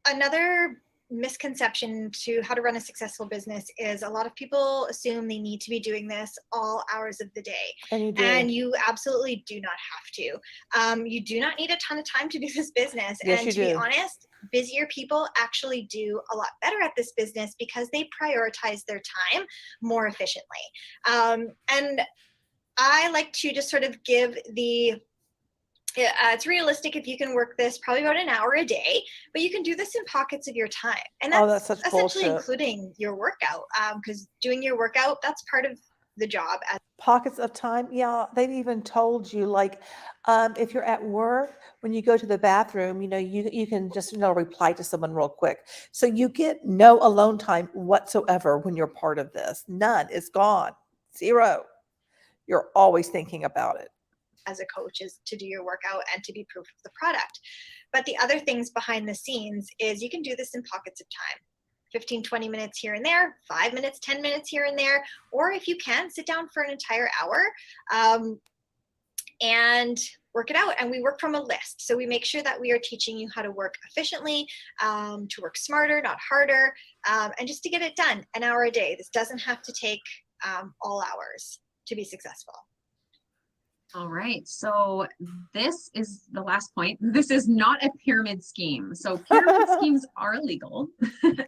Speaker 2: another misconception to how to run a successful business is a lot of people assume they need to be doing this all hours of the day.
Speaker 1: And you do.
Speaker 2: And you absolutely do not have to. You do not need a ton of time to do this business.
Speaker 1: Yes,
Speaker 2: and
Speaker 1: you
Speaker 2: to be
Speaker 1: do.
Speaker 2: honest, busier people actually do a lot better at this business because they prioritize their time more efficiently. And I like to just sort of give it's realistic if you can work this probably about an hour a day, but you can do this in pockets of your time. And that's
Speaker 1: such
Speaker 2: essentially
Speaker 1: bullshit.
Speaker 2: including your workout, because doing your workout, that's part of the job.
Speaker 1: Pockets of time. Yeah, they've even told you, like, if you're at work, when you go to the bathroom, you can just, reply to someone real quick. So you get no alone time whatsoever when you're part of this. None. It's gone. 0. You're always thinking about it.
Speaker 2: As a coach is to do your workout and to be proof of the product. But the other things behind the scenes is you can do this in pockets of time. 15, 20 minutes here and there, 5 minutes, 10 minutes here and there, or if you can, sit down for an entire hour and work it out. And we work from a list. So we make sure that we are teaching you how to work efficiently, to work smarter, not harder, and just to get it done an hour a day. This doesn't have to take all hours to be successful.
Speaker 3: All right, so this is the last point. This is not a pyramid scheme. So pyramid schemes are illegal.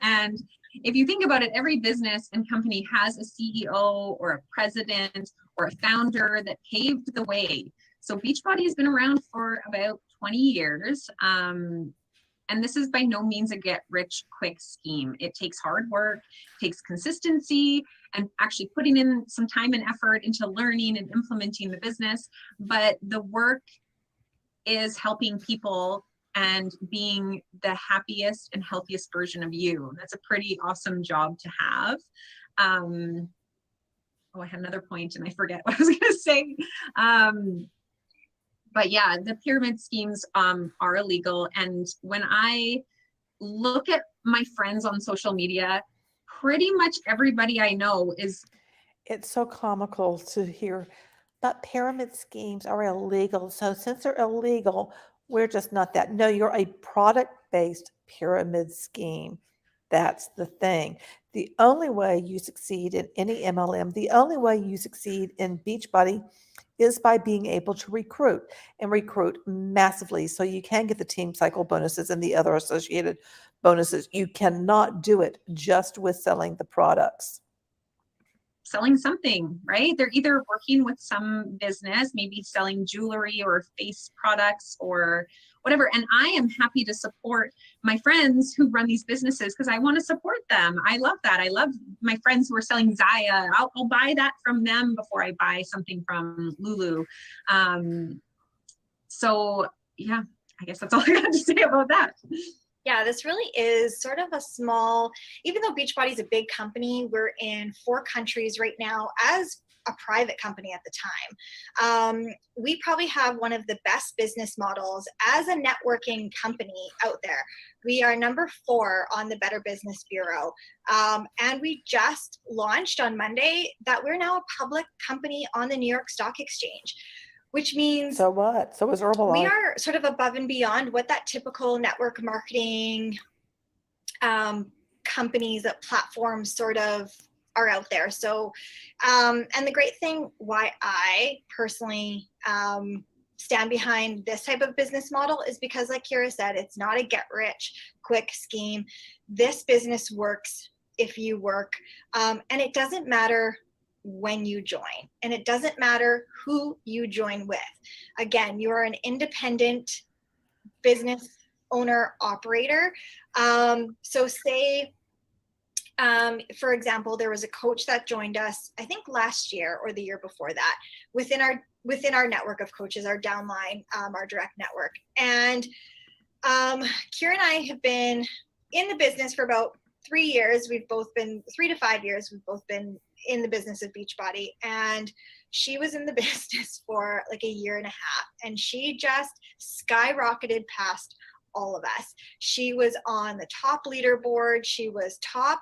Speaker 3: And if you think about it, every business and company has a CEO or a president or a founder that paved the way. So Beachbody has been around for about 20 years. And this is by no means a get-rich-quick scheme. It takes hard work, takes consistency, and actually putting in some time and effort into learning and implementing the business. But the work is helping people and being the happiest and healthiest version of you. That's a pretty awesome job to have. I had another point and I forget what I was going to say. But yeah, the pyramid schemes are illegal. And when I look at my friends on social media, pretty much everybody I know is.
Speaker 1: It's so comical to hear that pyramid schemes are illegal. So since they're illegal, we're just not that. No, you're a product-based pyramid scheme. That's the thing. The only way you succeed in any MLM, the only way you succeed in Beachbody is by being able to recruit and recruit massively so you can get the team cycle bonuses and the other associated bonuses. You cannot do it just with selling the products.
Speaker 3: Selling something, right? They're either working with some business, maybe selling jewelry or face products or whatever. And I am happy to support my friends who run these businesses because I want to support them. I love that. I love my friends who are selling Zaya. I'll buy that from them before I buy something from Lulu. So yeah, I guess that's all I got to say about that.
Speaker 2: Yeah, this really is sort of a small, even though Beachbody is a big company, we're in 4 countries right now as a private company at the time. We probably have one of the best business models as a networking company out there. We are number 4 on the Better Business Bureau. And we just launched on Monday that we're now a public company on the New York Stock Exchange, which means
Speaker 1: So what? So is Herbalife.
Speaker 2: we are sort of above and beyond what that typical network marketing companies, that platforms sort of are out there. So, and the great thing why I personally stand behind this type of business model is because, like Kira said, it's not a get rich quick scheme. This business works if you work, and it doesn't matter when you join, and it doesn't matter who you join with. Again, you are an independent business owner operator. So say, for example, there was a coach that joined us, I think last year or the year before that, within our network of coaches, our downline, our direct network. And Kira and I have been in the business for about 3 years. We've both been 3 to 5 years. We've both been in the business of Beachbody, and she was in the business for like a year and a half, and she just skyrocketed past all of us. She was on the top leaderboard. She was top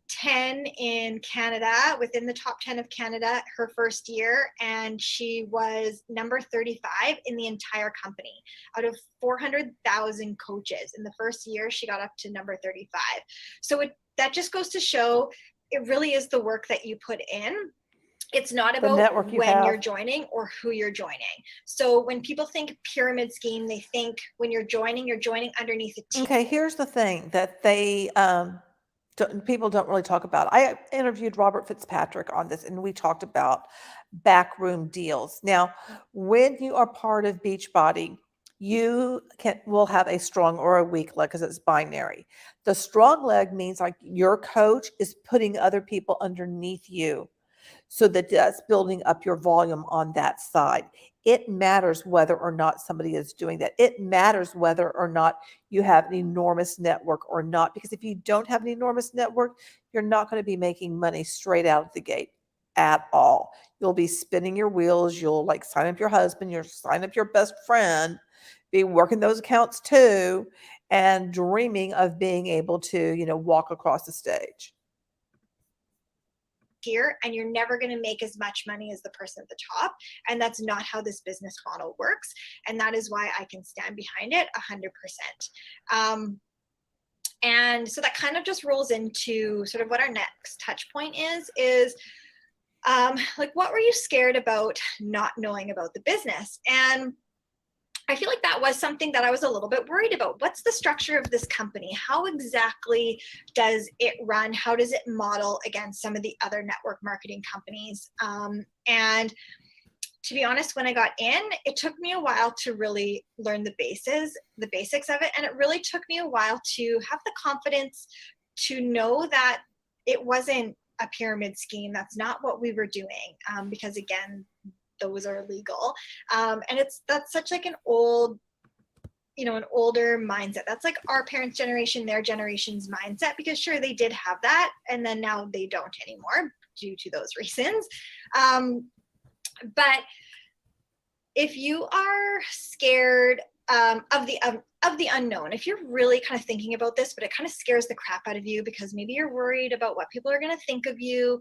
Speaker 2: 10 in Canada, within the top 10 of Canada, her first year, and she was number 35 in the entire company. Out of 400,000 coaches in the first year, she got up to number 35. So that just goes to show it really is the work that you put in. It's not about when you're joining or who you're joining. So when people think pyramid scheme, they think when you're joining underneath a team.
Speaker 1: Okay, here's the thing that people don't really talk about. I interviewed Robert Fitzpatrick on this, and we talked about backroom deals. Now, when you are part of Beachbody, you will have a strong or a weak leg because it's binary. The strong leg means like your coach is putting other people underneath you, so that's building up your volume on that side. It matters whether or not somebody is doing that. It matters whether or not you have an enormous network or not, because if you don't have an enormous network, you're not going to be making money straight out of the gate at all. You'll be spinning your wheels. You'll like sign up your husband, you'll sign up your best friend, be working those accounts too, and dreaming of being able to, walk across the stage.
Speaker 2: Here, and you're never going to make as much money as the person at the top, and that's not how this business model works, and that is why I can stand behind it 100%. And so that kind of just rolls into sort of what our next touch point is like, what were you scared about not knowing about the business? And I feel like that was something that I was a little bit worried about. What's the structure of this company? How exactly does it run? How does it model against some of the other network marketing companies? And to be honest, when I got in, it took me a while to really learn the basics of it. And it really took me a while to have the confidence to know that it wasn't a pyramid scheme. That's not what we were doing. Because again, those are illegal. And that's such like an old, an older mindset. That's like our parents' generation, their generation's mindset, because sure, they did have that. And then now they don't anymore due to those reasons. But if you are scared of the unknown, if you're really kind of thinking about this, but it kind of scares the crap out of you because maybe you're worried about what people are going to think of you,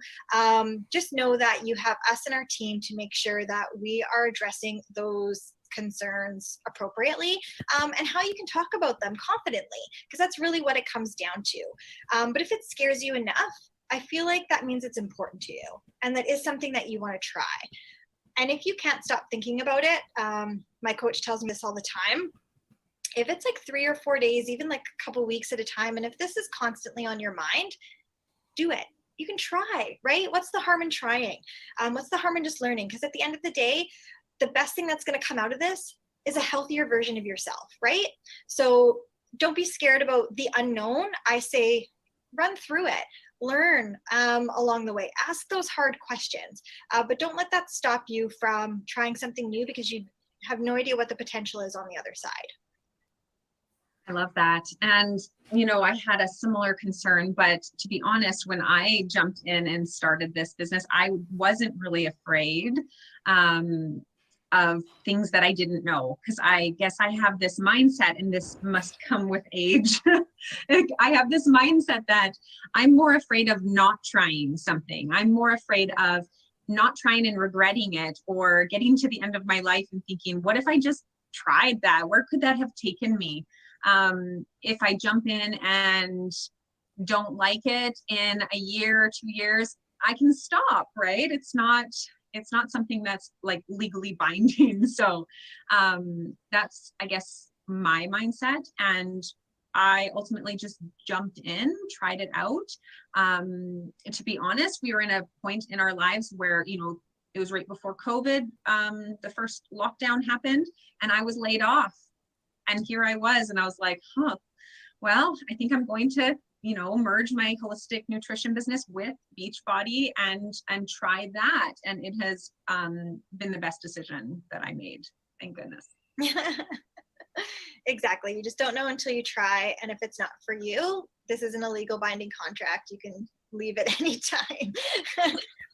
Speaker 2: just know that you have us and our team to make sure that we are addressing those concerns appropriately, and how you can talk about them confidently, because that's really what it comes down to. But if it scares you enough, I feel like that means it's important to you and that is something that you want to try. And if you can't stop thinking about it, my coach tells me this all the time. If it's like 3 or 4 days, even like a couple weeks at a time, and if this is constantly on your mind, do it. You can try, right? What's the harm in trying? What's the harm in just learning? Because at the end of the day, the best thing that's going to come out of this is a healthier version of yourself, right? So don't be scared about the unknown. I say run through it. Learn along the way. Ask those hard questions, but don't let that stop you from trying something new because you have no idea what the potential is on the other side.
Speaker 3: I love that. And, I had a similar concern, but to be honest, when I jumped in and started this business, I wasn't really afraid of things that I didn't know, because I guess I have this mindset, and this must come with age. I have this mindset that I'm more afraid of not trying something. I'm more afraid of not trying and regretting it, or getting to the end of my life and thinking, what if I just tried that? Where could that have taken me? If I jump in and don't like it in a year or 2 years, I can stop, right? It's not something that's like legally binding. So that's, I guess, my mindset. And I ultimately just jumped in, tried it out. To be honest, we were in a point in our lives where, it was right before COVID, the first lockdown happened, and I was laid off. And here I was, and I was like, well, I think I'm going to, merge my holistic nutrition business with Beachbody and try that. And it has been the best decision that I made. Thank goodness.
Speaker 2: Exactly. You just don't know until you try. And if it's not for you, this isn't a legal binding contract. You can leave at any time.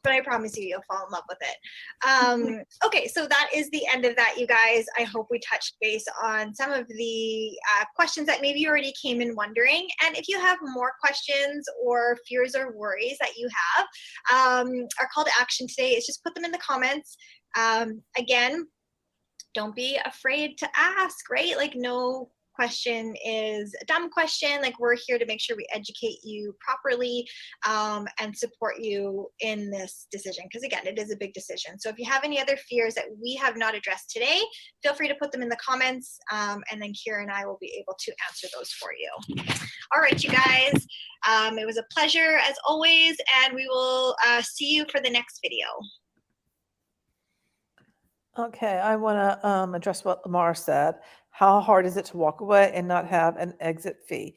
Speaker 2: But I promise you, you'll fall in love with it. Okay, so that is the end of that, you guys. I hope we touched base on some of the questions that maybe you already came in wondering. And if you have more questions or fears or worries that you have, our call to action today is just put them in the comments. Again, don't be afraid to ask, right? Like, no question is a dumb question. Like, we're here to make sure we educate you properly and support you in this decision, because again, it is a big decision. So if you have any other fears that we have not addressed today, feel free to put them in the comments, and then Kira and I will be able to answer those for you. All right, you guys, it was a pleasure as always, and we will see you for the next video.
Speaker 1: Okay, I want to address what Lamar said. How hard is it to walk away and not have an exit fee?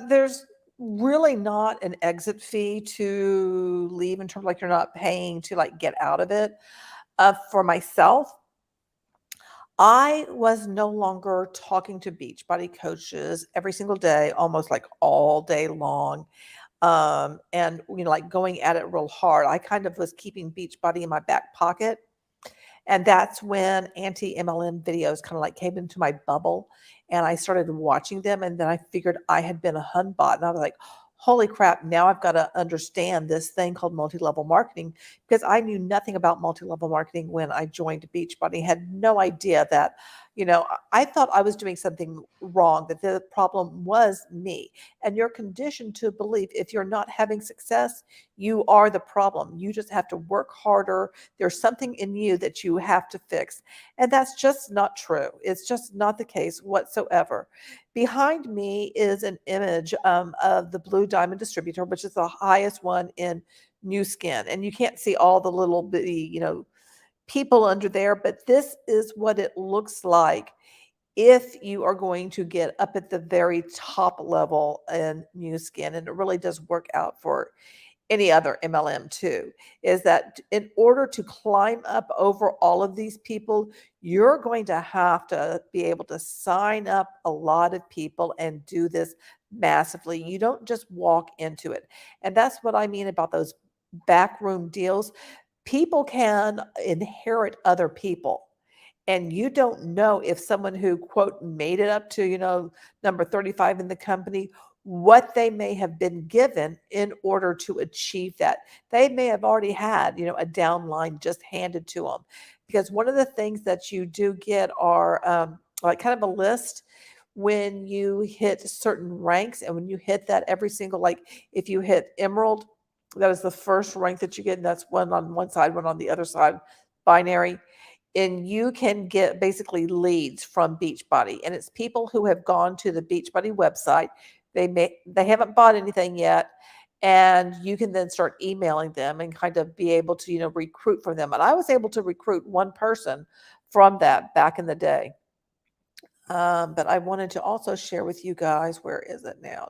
Speaker 1: There's really not an exit fee to leave, in terms of like you're not paying to like get out of it. For myself, I was no longer talking to Beachbody coaches every single day, almost like all day long. And like going at it real hard. I kind of was keeping Beachbody in my back pocket. And that's when anti-MLM videos kind of like came into my bubble, and I started watching them. And then I figured I had been a hunbot, and I was like, holy crap, now I've got to understand this thing called multi-level marketing, because I knew nothing about multi-level marketing when I joined Beachbody. Had no idea that, I thought I was doing something wrong, that the problem was me. And you're conditioned to believe if you're not having success, you are the problem. You just have to work harder. There's something in you that you have to fix. And that's just not true. It's just not the case whatsoever. Behind me is an image of the Blue Diamond Distributor, which is the highest one in New Skin. And you can't see all the little bitty, people under there, but this is what it looks like if you are going to get up at the very top level in New Skin. And it really does work out for any other MLM too, is that in order to climb up over all of these people, you're going to have to be able to sign up a lot of people and do this massively. You don't just walk into it. And that's what I mean about those backroom deals. People can inherit other people. And you don't know if someone who, quote, made it up to, number 35 in the company, what they may have been given in order to achieve that. They may have already had, a downline just handed to them. because one of the things that you do get are like kind of a list when you hit certain ranks, and when you hit that every single, like if you hit emerald, that is the first rank that you get, and that's one on one side, one on the other side, binary. And you can get basically leads from Beachbody, and it's people who have gone to the Beachbody website. They haven't bought anything yet, and you can then start emailing them and kind of be able to, recruit from them. And I was able to recruit one person from that back in the day. But I wanted to also share with you guys, where is it now?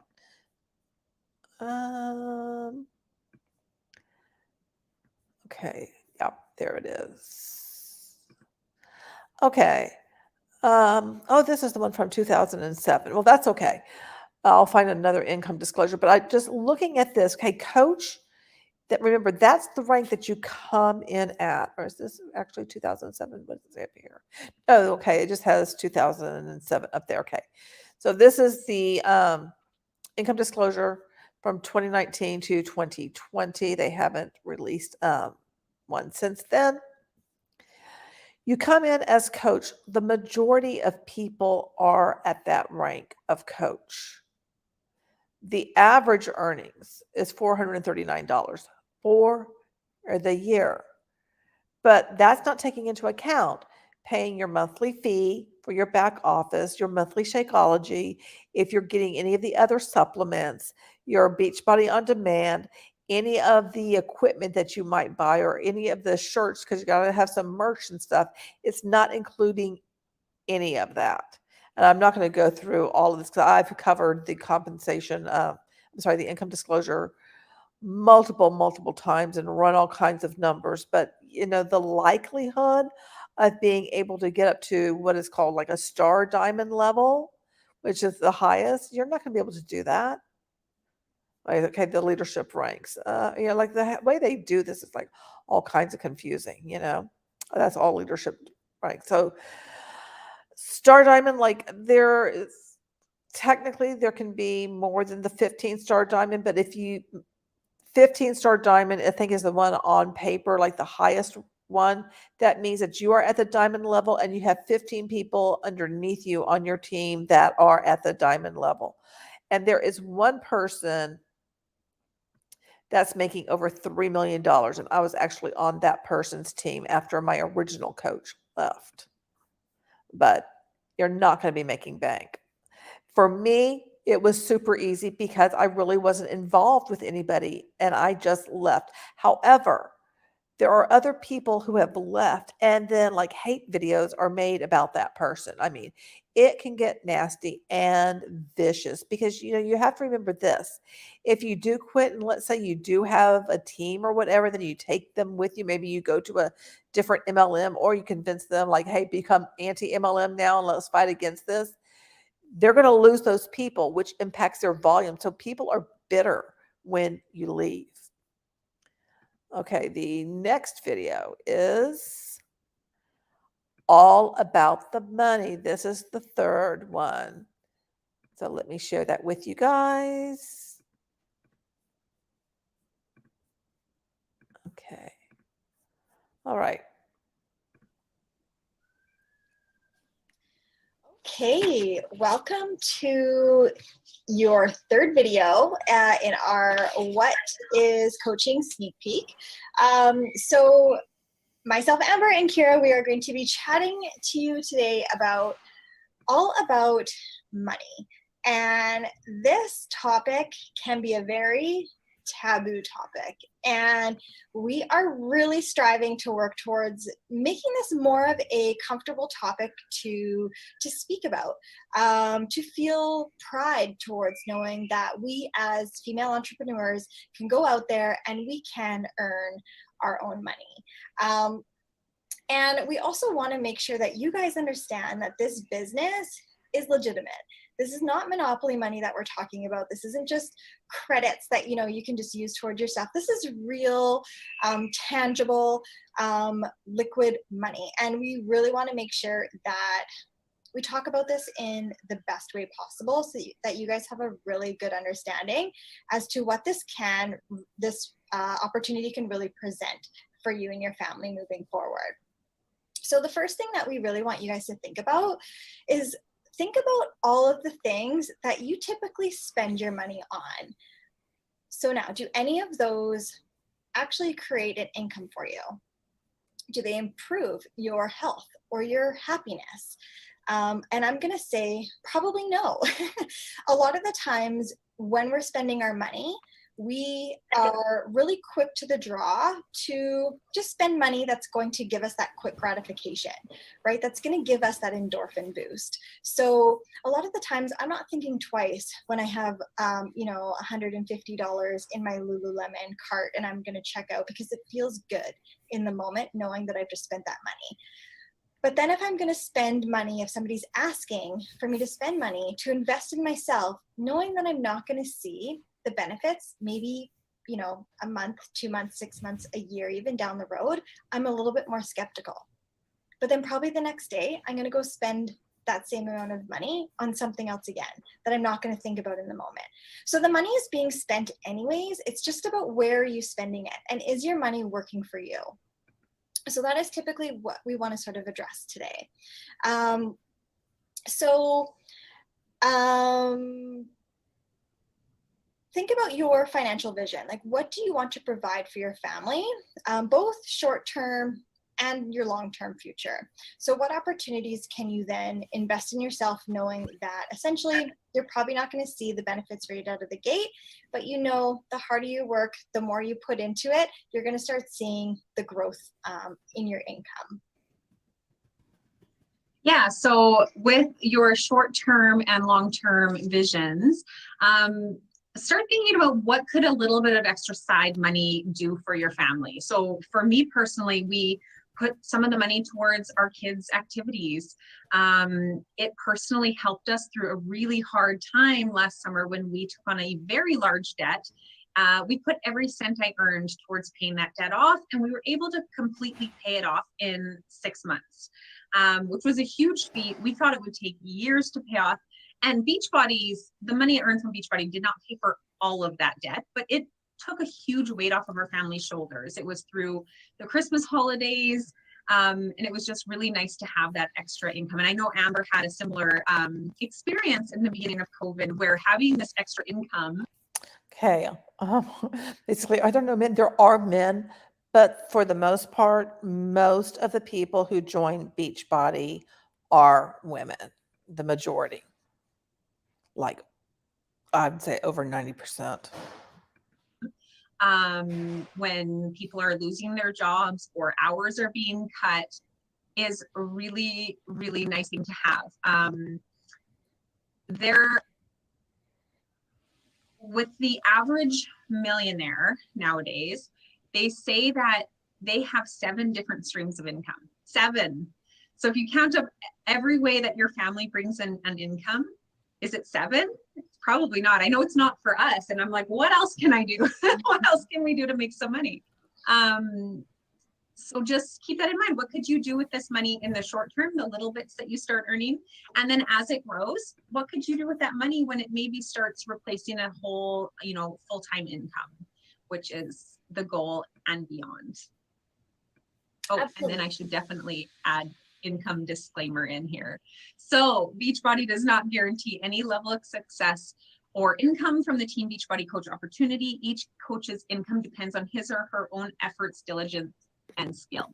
Speaker 1: Okay, yeah, there it is. Okay. Oh, this is the one from 2007. Well, that's okay. I'll find another income disclosure, but I just looking at this, okay, coach, that remember, that's the rank that you come in at. Or is this actually 2007? What does it have here? Oh, okay, it just has 2007 up there. Okay. So this is the income disclosure from 2019 to 2020. They haven't released one since then. You come in as coach. The majority of people are at that rank of coach. The average earnings is $439 for the year. But that's not taking into account paying your monthly fee for your back office, your monthly Shakeology, if you're getting any of the other supplements, your Beachbody on demand, any of the equipment that you might buy, or any of the shirts, because you got to have some merch and stuff. It's not including any of that. And I'm not going to go through all of this because I've covered the compensation, the income disclosure multiple times and run all kinds of numbers. But, the likelihood of being able to get up to what is called like a star diamond level, which is the highest, you're not going to be able to do that. Like, okay, the leadership ranks, like the way they do this is like all kinds of confusing, that's all leadership ranks. So star diamond, like there is technically there can be more than the 15-star diamond, but if you 15-star diamond, I think, is the one on paper, like the highest one. That means that you are at the diamond level and you have 15 people underneath you on your team that are at the diamond level. And there is one person that's making over $3 million. And I was actually on that person's team after my original coach left. But you're not going to be making bank. For me, it was super easy because I really wasn't involved with anybody and I just left. However, there are other people who have left, and then like hate videos are made about that person. I mean, it can get nasty and vicious because, you have to remember this. If you do quit, and let's say you do have a team or whatever, then you take them with you. Maybe you go to a different MLM, or you convince them like, hey, become anti-MLM now and let's fight against this. They're going to lose those people, which impacts their volume. So people are bitter when you leave. Okay, the next video is all about the money. This is the third one. So let me share that with you guys. Okay. All right.
Speaker 2: Okay, welcome to your third video in our What is Coaching sneak peek. So myself, Amber, and Kira, we are going to be chatting to you today all about money. And this topic can be a very taboo topic, and we are really striving to work towards making this more of a comfortable topic to speak about, to feel pride towards knowing that we as female entrepreneurs can go out there and we can earn our own money. And we also want to make sure that you guys understand that this business is legitimate. This is not monopoly money that we're talking about. This isn't just credits that you can just use towards your stuff. This is real, tangible, liquid money. And we really want to make sure that we talk about this in the best way possible so that you guys have a really good understanding as to what this opportunity can really present for you and your family moving forward. So the first thing that we really want you guys to think about is think about all of the things that you typically spend your money on. So now, do any of those actually create an income for you? Do they improve your health or your happiness? And I'm going to say probably no. A lot of the times when we're spending our money, we are really quick to the draw to just spend money that's going to give us that quick gratification, right? That's going to give us that endorphin boost. So a lot of the times I'm not thinking twice when I have, $150 in my Lululemon cart and I'm going to check out, because it feels good in the moment knowing that I've just spent that money. But then if I'm going to spend money, if somebody's asking for me to spend money to invest in myself, knowing that I'm not going to see the benefits, maybe, a month, 2 months, 6 months, a year, even down the road, I'm a little bit more skeptical. But then probably the next day, I'm going to go spend that same amount of money on something else again that I'm not going to think about in the moment. So the money is being spent anyways. It's just about where are you spending it, and is your money working for you? So that is typically what we want to sort of address today. Think about your financial vision. Like, what do you want to provide for your family, both short-term and your long-term future? So what opportunities can you then invest in yourself, knowing that essentially you're probably not going to see the benefits right out of the gate, but the harder you work, the more you put into it, you're going to start seeing the growth in your income.
Speaker 3: Yeah, so with your short-term and long-term visions, start thinking about what could a little bit of extra side money do for your family. So for me personally, we put some of the money towards our kids' activities. It personally helped us through a really hard time last summer when we took on a very large debt. We put every cent I earned towards paying that debt off, and we were able to completely pay it off in 6 months, which was a huge feat. We thought it would take years to pay off. And Beachbody's, the money I earned from Beachbody did not pay for all of that debt, but it took a huge weight off of our family's shoulders. It was through the Christmas holidays, and it was just really nice to have that extra income. And I know Amber had a similar experience in the beginning of COVID, where having this extra income.
Speaker 1: Okay. Basically, I don't know, men. There are men, but for the most part, most of the people who join Beachbody are women, the majority. Like, I'd say over 90%.
Speaker 3: When people are losing their jobs or hours are being cut, is a really, really nice thing to have. With the average millionaire nowadays, they say that they have 7 different streams of income. 7. So if you count up every way that your family brings in an income, is it 7? It's probably not. I know it's not for us. And I'm like, what else can I do? What else can we do to make some money? So just keep that in mind. What could you do with this money in the short term, the little bits that you start earning? And then as it grows, what could you do with that money when it maybe starts replacing a whole, full-time income, which is the goal and beyond. Oh, Absolutely. And then I should definitely add income disclaimer in here. So Beachbody does not guarantee any level of success or income from the Team Beachbody Coach opportunity. Each coach's income depends on his or her own efforts, diligence, and skill.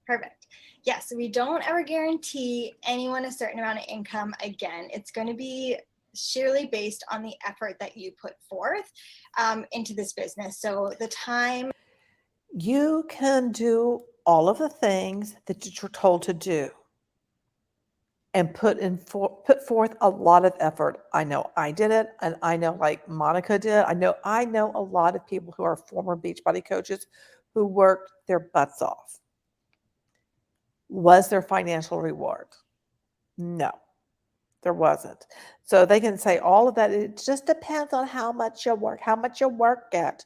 Speaker 2: Perfect. Yes, we don't ever guarantee anyone a certain amount of income. Again, it's going to be sheerly based on the effort that you put forth into this business. So the time.
Speaker 1: You can do all of the things that you're told to do and put forth a lot of effort. I know I did it, and I know like Monica did. I know a lot of people who are former Beachbody coaches who worked their butts off. Was there financial reward? No, there wasn't. So they can say all of that. It just depends on how much you work at.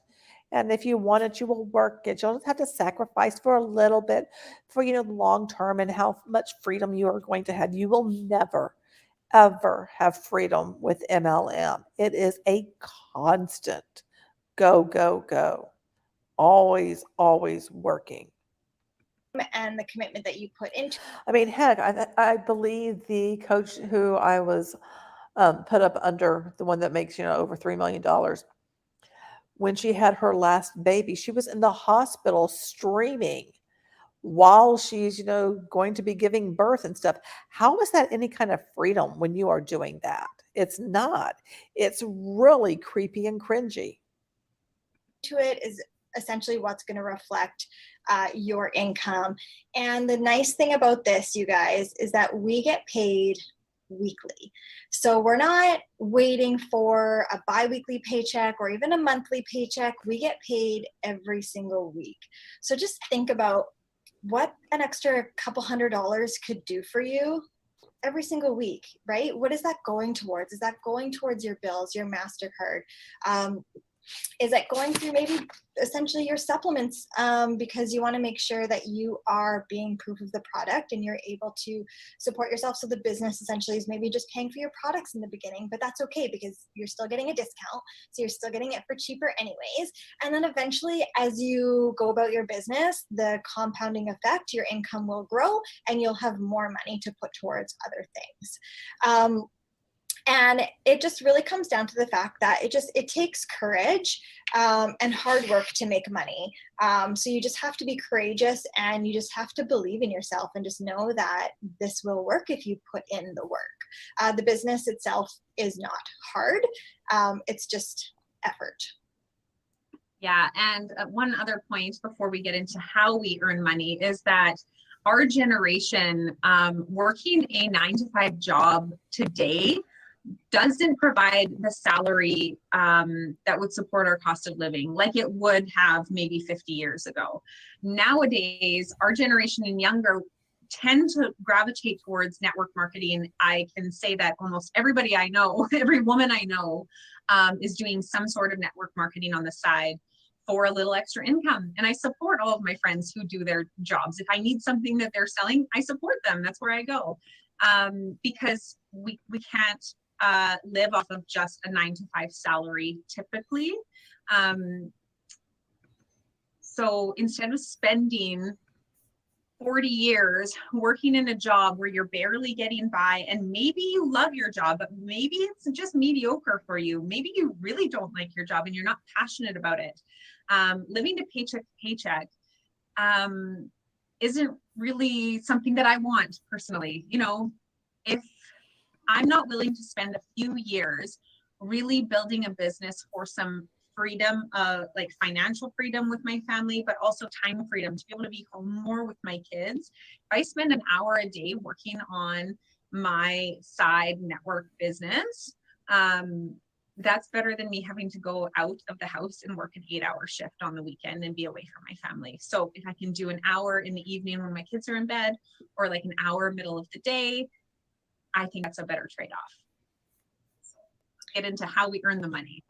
Speaker 1: And if you want it, you will work it. You'll just have to sacrifice for a little bit for, long term, and how much freedom you are going to have. You will never, ever have freedom with MLM. It is a constant go, go, go. Always, always working.
Speaker 2: and the commitment that you put into.
Speaker 1: I mean, heck, I believe the coach who I was put up under, the one that makes, over $3 million, when she had her last baby, she was in the hospital streaming while she's, going to be giving birth and stuff. How is that any kind of freedom when you are doing that? It's not. It's really creepy and cringy.
Speaker 2: To it is essentially what's going to reflect your income. And the nice thing about this, you guys, is that we get paid weekly. So we're not waiting for a bi-weekly paycheck or even a monthly paycheck. We get paid every single week. So just think about what an extra couple $100 could do for you every single week, right? What is that going towards? Is that going towards your bills, your MasterCard? Is that going through maybe essentially your supplements because you want to make sure that you are being proof of the product and you're able to support yourself. So the business essentially is maybe just paying for your products in the beginning, but that's okay because you're still getting a discount. So you're still getting it for cheaper anyways. And then eventually as you go about your business, the compounding effect, your income will grow and you'll have more money to put towards other things. And it just really comes down to the fact that it takes courage and hard work to make money. So you just have to be courageous and you just have to believe in yourself and just know that this will work if you put in the work. The business itself is not hard. It's just effort.
Speaker 3: Yeah, and one other point before we get into how we earn money is that our generation working a 9-to-5 job today doesn't provide the salary that would support our cost of living like it would have maybe 50 years ago. Nowadays, our generation and younger tend to gravitate towards network marketing. I can say that almost everybody I know, every woman I know is doing some sort of network marketing on the side for a little extra income. And I support all of my friends who do their jobs. If I need something that they're selling, I support them. That's where I go. Because we can't live off of just a 9-to-5 salary typically. So instead of spending 40 years working in a job where you're barely getting by, and maybe you love your job, but maybe it's just mediocre for you. Maybe you really don't like your job and you're not passionate about it. Living to paycheck isn't really something that I want personally. If I'm not willing to spend a few years really building a business for some freedom, like financial freedom with my family, but also time freedom to be able to be home more with my kids. If I spend an hour a day working on my side network business, that's better than me having to go out of the house and work an 8-hour shift on the weekend and be away from my family. So if I can do an hour in the evening when my kids are in bed, or like an hour middle of the day, I think that's a better trade-off. Get into how we earn the money.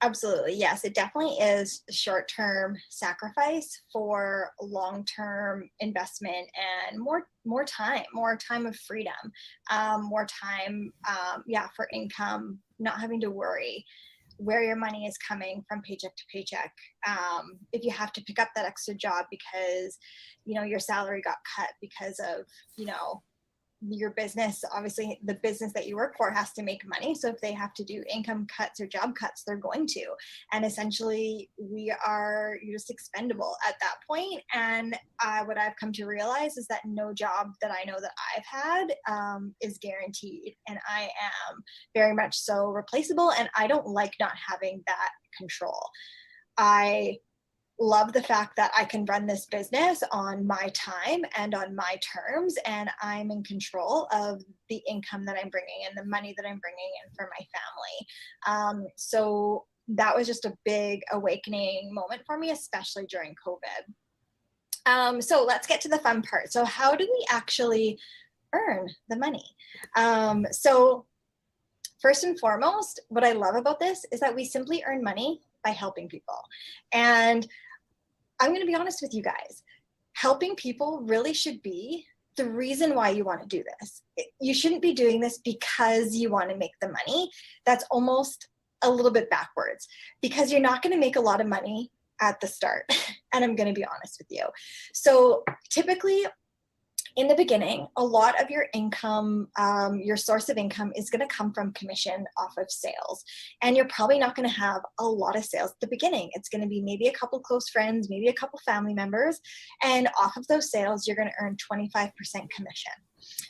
Speaker 2: Absolutely. Yes, it definitely is short-term sacrifice for long-term investment and more time of freedom, more time, for income, not having to worry where your money is coming from paycheck to paycheck. If you have to pick up that extra job because, your salary got cut because of, your business, obviously the business that you work for has to make money. So if they have to do income cuts or job cuts, they're going to. And essentially you're just expendable at that point. And what I've come to realize is that no job that I know that I've had is guaranteed. And I am very much so replaceable. And I don't like not having that control. I love the fact that I can run this business on my time and on my terms, and I'm in control of the income that I'm bringing and the money that I'm bringing in for my family. So that was just a big awakening moment for me, especially during COVID. So let's get to the fun part. So how do we actually earn the money? So first and foremost, what I love about this is that we simply earn money by helping people. And I'm going to be honest with you guys, helping people really should be the reason why you want to do this. You shouldn't be doing this because you want to make the money. That's almost a little bit backwards, because you're not going to make a lot of money at the start. And I'm going to be honest with you. So typically in the beginning, a lot of your income, your source of income is going to come from commission off of sales. And you're probably not going to have a lot of sales at the beginning. It's going to be maybe a couple close friends, maybe a couple family members. And off of those sales, you're going to earn 25% commission.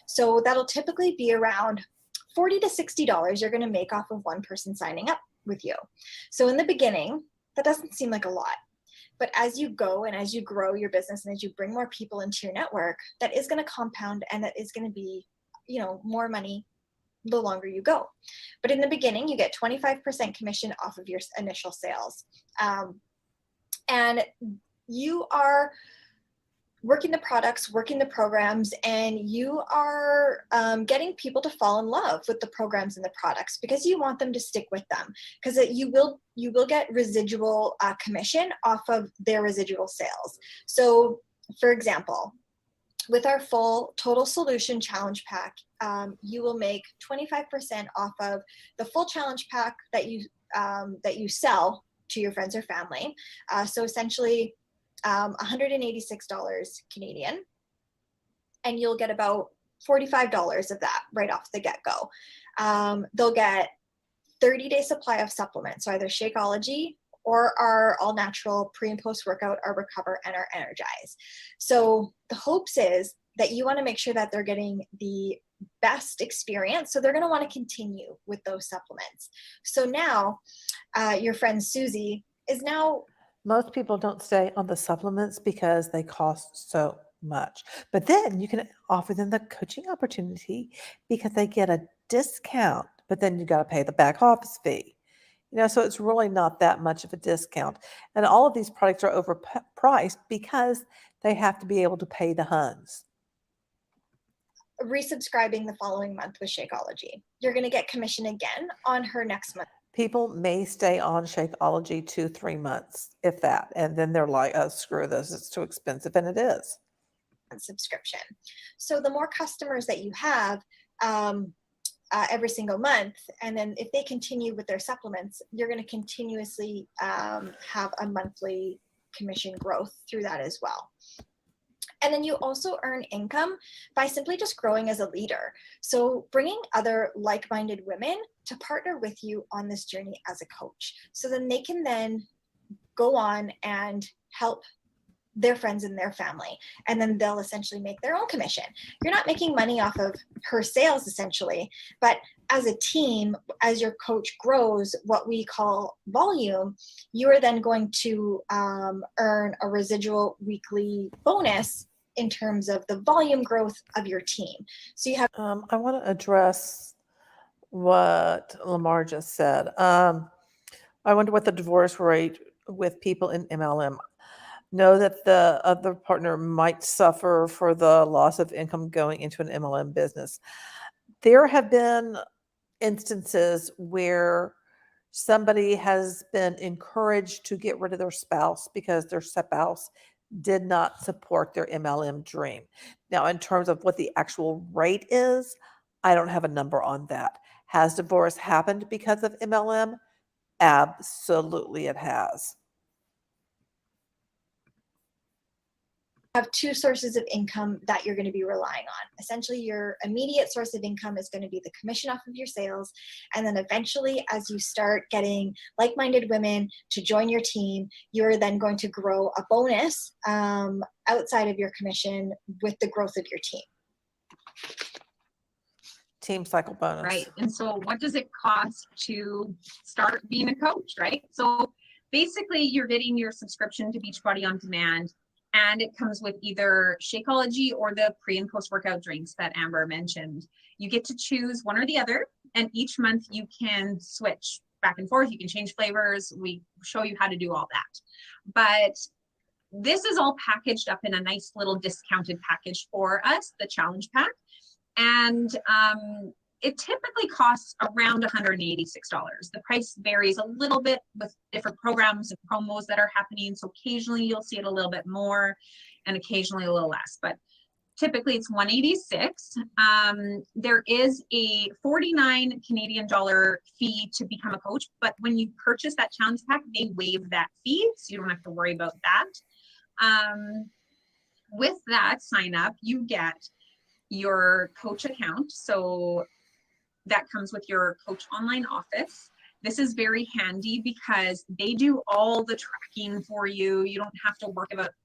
Speaker 2: So that'll typically be around $40 to $60 you're going to make off of one person signing up with you. So in the beginning, that doesn't seem like a lot. But as you go and as you grow your business and as you bring more people into your network, that is going to compound, and that is going to be, you know, more money the longer you go. But in the beginning, you get 25% commission off of your initial sales. And you are working the products, working the programs, and you are getting people to fall in love with the programs and the products because you want them to stick with them, because you will get residual commission off of their residual sales. So for example, with our full total solution challenge pack, you will make 25% off of the full challenge pack that you sell to your friends or family. So essentially $186 Canadian, and you'll get about $45 of that right off the get-go. They'll get 30-day supply of supplements, so either Shakeology or our all-natural pre and post-workout, our Recover and our Energize. So the hopes is that you want to make sure that they're getting the best experience, so they're going to want to continue with those supplements. So now your friend Susie is now...
Speaker 1: Most people don't stay on the supplements because they cost so much. But then you can offer them the coaching opportunity because they get a discount, but then you got to pay the back office fee. You know, so it's really not that much of a discount. And all of these products are overpriced because they have to be able to pay the Huns.
Speaker 2: Resubscribing the following month with Shakeology, you're going to get commission again on her next month.
Speaker 1: People may stay on Shakeology 2-3 months, if that, and then they're like, oh, screw this, it's too expensive, and it is.
Speaker 2: Subscription. So the more customers that you have every single month, and then if they continue with their supplements, you're going to continuously have a monthly commission growth through that as well. And then you also earn income by simply just growing as a leader. So bringing other like-minded women to partner with you on this journey as a coach. So then they can then go on and help their friends and their family. And then they'll essentially make their own commission. You're not making money off of her sales essentially, but as a team, as your coach grows what we call volume, you are then going to earn a residual weekly bonus in terms of the volume growth of your team. So you have...
Speaker 1: I want to address what Lamar just said. I wonder what the divorce rate with people in MLM. Know that the other partner might suffer for the loss of income going into an MLM business. There have been instances where somebody has been encouraged to get rid of their spouse because their spouse did not support their MLM dream. Now, in terms of what the actual rate is, I don't have a number on that. Has divorce happened because of MLM? Absolutely, it has.
Speaker 2: Have two sources of income that you're going to be relying on. Essentially, your immediate source of income is going to be the commission off of your sales. And then eventually, as you start getting like-minded women to join your team, you're then going to grow a bonus outside of your commission with the growth of your team.
Speaker 1: Team cycle bonus.
Speaker 3: Right. And so what does it cost to start being a coach, right? So basically, you're getting your subscription to Beachbody on demand. And it comes with either Shakeology or the pre and post workout drinks that Amber mentioned. You get to choose one or the other, and each month you can switch back and forth. You can change flavors. We show you how to do all that. But this is all packaged up in a nice little discounted package for us, the challenge pack. And it typically costs around $186. The price varies a little bit with different programs and promos that are happening. So occasionally you'll see it a little bit more and occasionally a little less. But typically it's 186. There is a 49 Canadian dollar fee to become a coach, but when you purchase that challenge pack, they waive that fee, so you don't have to worry about that. With that sign up, you get your coach account. So that comes with your coach online office. This is very handy because they do all the tracking for you. You don't have to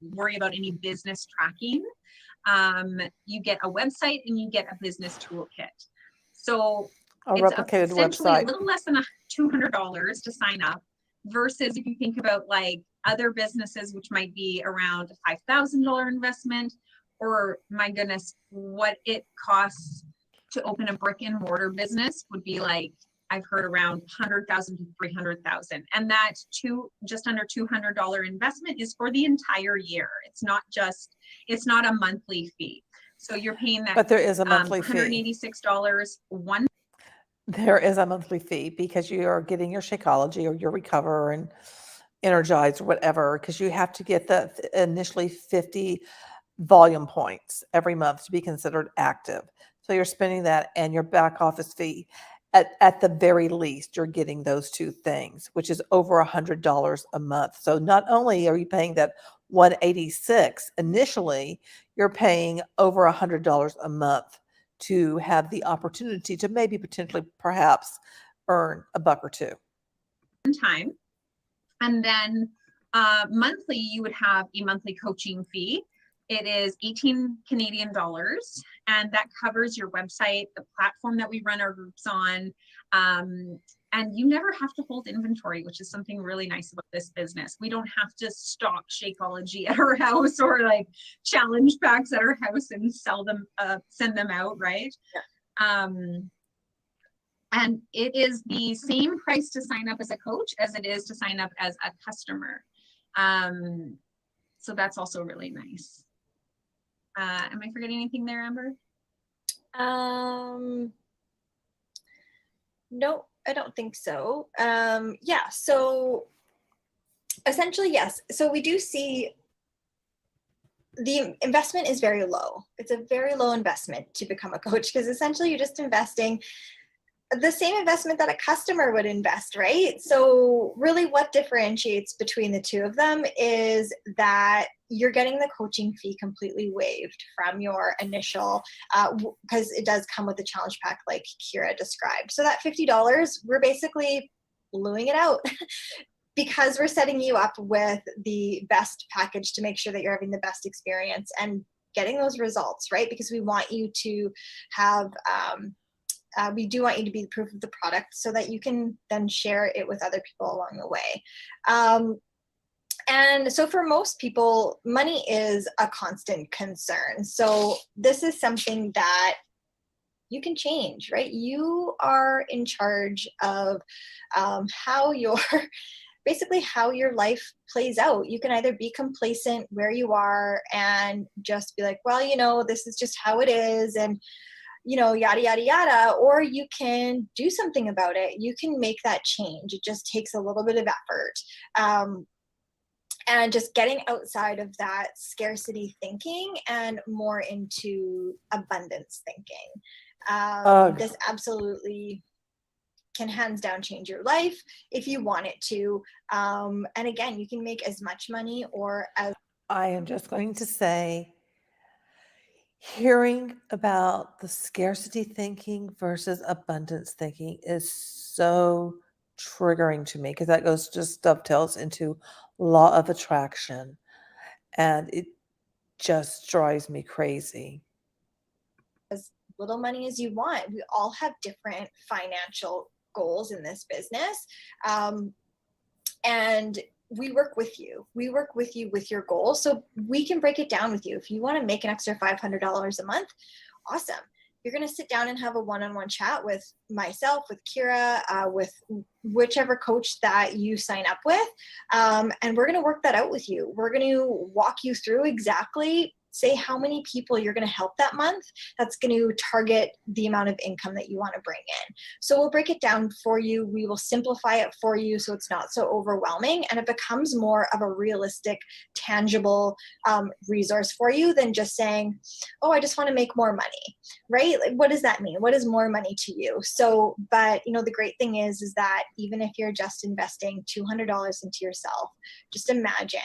Speaker 3: worry about any business tracking. You get a website and you get a business toolkit. So
Speaker 1: A
Speaker 3: it's
Speaker 1: replicated
Speaker 3: essentially a
Speaker 1: website.
Speaker 3: little less than $200 to sign up, versus if you think about like other businesses, which might be around a $5,000 investment, or my goodness, what it costs to open a brick and mortar business would be like, I've heard around 100,000 to 300,000, and that just under $200 investment is for the entire year. It's not a monthly fee. So you're paying that.
Speaker 1: But there is a monthly fee.
Speaker 3: $186 one.
Speaker 1: There is a monthly fee because you are getting your Shakeology or your Recover and Energize or whatever, because you have to get the initially 50 volume points every month to be considered active. So you're spending that, and your back office fee. At the very least, you're getting those two things, which is over $100 a month. So not only are you paying that 186 initially, you're paying over $100 a month to have the opportunity to maybe potentially perhaps earn a buck or two.
Speaker 3: Time. And then monthly, you would have a monthly coaching fee. It is 18 Canadian dollars, and that covers your website, the platform that we run our groups on. And you never have to hold inventory, which is something really nice about this business. We don't have to stock Shakeology at our house or like challenge packs at our house and sell them, send them out, right? Yeah. And it is the same price to sign up as a coach as it is to sign up as a customer. So that's also really nice. Am I forgetting anything there, Amber?
Speaker 2: No, I don't think so. Yeah, so essentially, yes. So we do see the investment is very low. It's a very low investment to become a coach, because essentially you're just investing the same investment that a customer would invest, right? So really what differentiates between the two of them is that you're getting the coaching fee completely waived from your initial, because it does come with the challenge pack like Kira described. So that $50, we're basically bluing it out because we're setting you up with the best package to make sure that you're having the best experience and getting those results, right? Because we want you to have, we do want you to be the proof of the product so that you can then share it with other people along the way. And so for most people, money is a constant concern. So this is something that you can change, right? You are in charge of basically how your life plays out. You can either be complacent where you are and just be like, well, this is just how it is, and yada, yada, yada, or you can do something about it. You can make that change. It just takes a little bit of effort. And just getting outside of that scarcity thinking and more into abundance thinking. This absolutely can hands down change your life if you want it to. And again, you can make as much money or as.
Speaker 1: I am just going to say, hearing about the scarcity thinking versus abundance thinking is so triggering to me, because that just dovetails into law of attraction, and it just drives me crazy.
Speaker 2: As little money as you want. We all have different financial goals in this business. And we work with you. We work with you with your goals. So we can break it down with you. If you want to make an extra $500 a month, awesome. You're going to sit down and have a one-on-one chat with myself, with Kira, with whichever coach that you sign up with. And we're going to work that out with you. We're going to walk you through exactly say how many people you're going to help that month. That's going to target the amount of income that you want to bring in. So we'll break it down for you. We will simplify it for you so it's not so overwhelming, and it becomes more of a realistic, tangible resource for you than just saying, oh, I just want to make more money, right? Like, what does that mean? What is more money to you? So, but the great thing is that even if you're just investing $200 into yourself, just imagine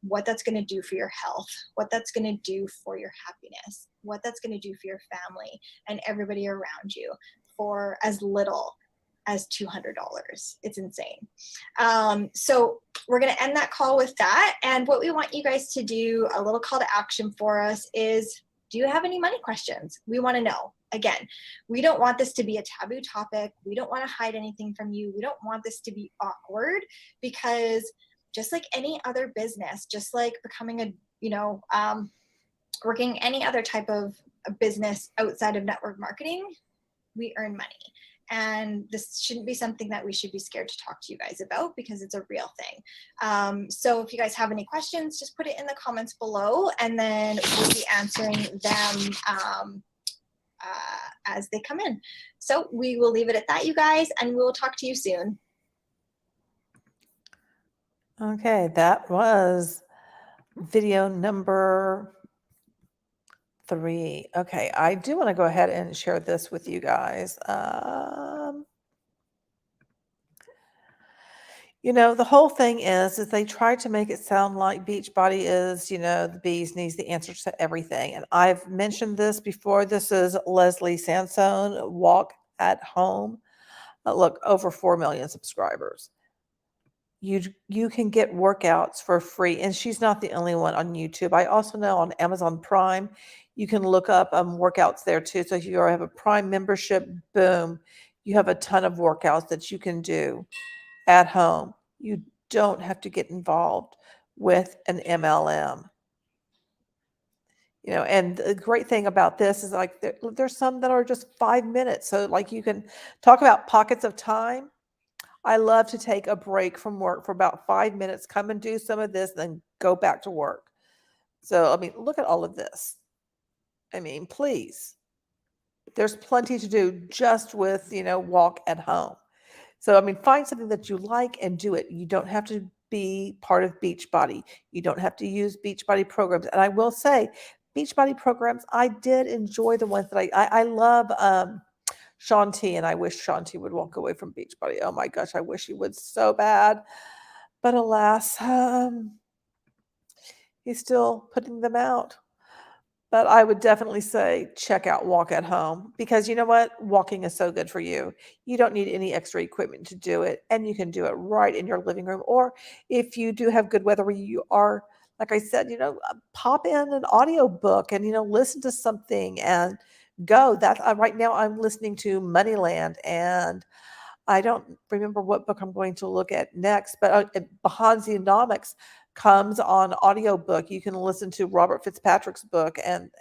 Speaker 2: what that's going to do for your health, what that's going to do for your happiness, what that's going to do for your family and everybody around you for as little as $200. It's insane. So we're going to end that call with that. And what we want you guys to do, a little call to action for us is, do you have any money questions? We want to know. Again, we don't want this to be a taboo topic. We don't want to hide anything from you. We don't want this to be awkward, because just like any other business, just like becoming working any other type of a business outside of network marketing, we earn money. And this shouldn't be something that we should be scared to talk to you guys about, because it's a real thing. So if you guys have any questions, just put it in the comments below, and then we'll be answering them as they come in. So we will leave it at that, you guys, and we will talk to you soon.
Speaker 1: Okay, that was video number 3. Okay, I do want to go ahead and share this with you guys. The whole thing is they try to make it sound like Beachbody is, the bee's knees, the answer to everything. And I've mentioned this before. This is Leslie Sansone, Walk at Home. Look, over 4 million subscribers. You can get workouts for free, and she's not the only one on YouTube. I also know on Amazon Prime, you can look up workouts there too. So if you have a Prime membership, boom, you have a ton of workouts that you can do at home. You don't have to get involved with an MLM. And the great thing about this is like there's some that are just 5 minutes. So like you can talk about pockets of time. I love to take a break from work for about 5 minutes, come and do some of this, then go back to work. So, look at all of this. Please. There's plenty to do just with, walk at home. So, find something that you like and do it. You don't have to be part of Beachbody. You don't have to use Beachbody programs. And I will say, Beachbody programs, I did enjoy the ones that I love. Shaun T, and I wish Shaun T would walk away from Beachbody. Oh my gosh, I wish he would so bad. But alas, he's still putting them out. But I would definitely say check out Walk at Home, because you know what? Walking is so good for you. You don't need any extra equipment to do it, and you can do it right in your living room. Or if you do have good weather where you are, like I said, pop in an audio book and, listen to something and go. That right now I'm listening to Moneyland, and I don't remember what book I'm going to look at next, but Bahansionomics comes on audiobook. You can listen to Robert Fitzpatrick's book, and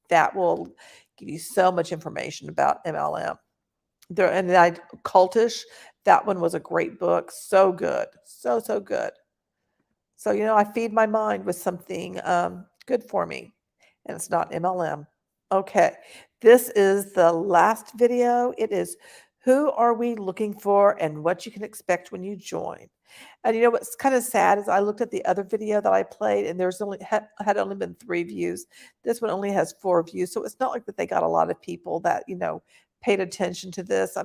Speaker 1: that will give you so much information about MLM. Cultish, that one was a great book. So good. So good. So, I feed my mind with something good for me, and it's not MLM. Okay, this is the last video. It is who are we looking for and what you can expect when you join. And what's kind of sad is I looked at the other video that I played, and there's had only been 3 views. This one only has 4 views, so it's not like that they got a lot of people that paid attention to this.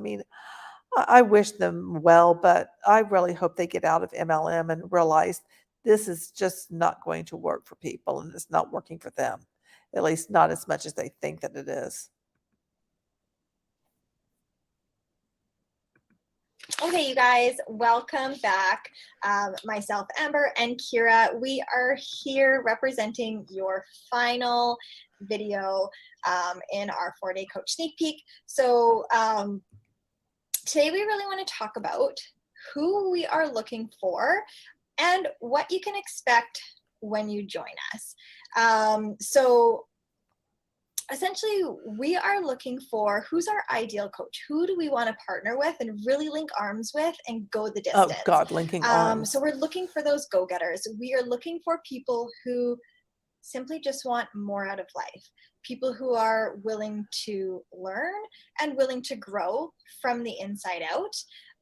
Speaker 1: I wish them well, but I really hope they get out of MLM and realize this is just not going to work for people, and it's not working for them, at least not as much as they think that it is.
Speaker 2: Okay, you guys, welcome back. Myself, Amber, and Kira, we are here representing your final video in our 4-day coach sneak peek. So today we really want to talk about who we are looking for and what you can expect when you join us. So essentially, we are looking for who's our ideal coach. Who do we want to partner with and really link arms with and go the distance?
Speaker 1: Oh God, linking arms.
Speaker 2: So we're looking for those go-getters. We are looking for people who simply just want more out of life. People who are willing to learn and willing to grow from the inside out.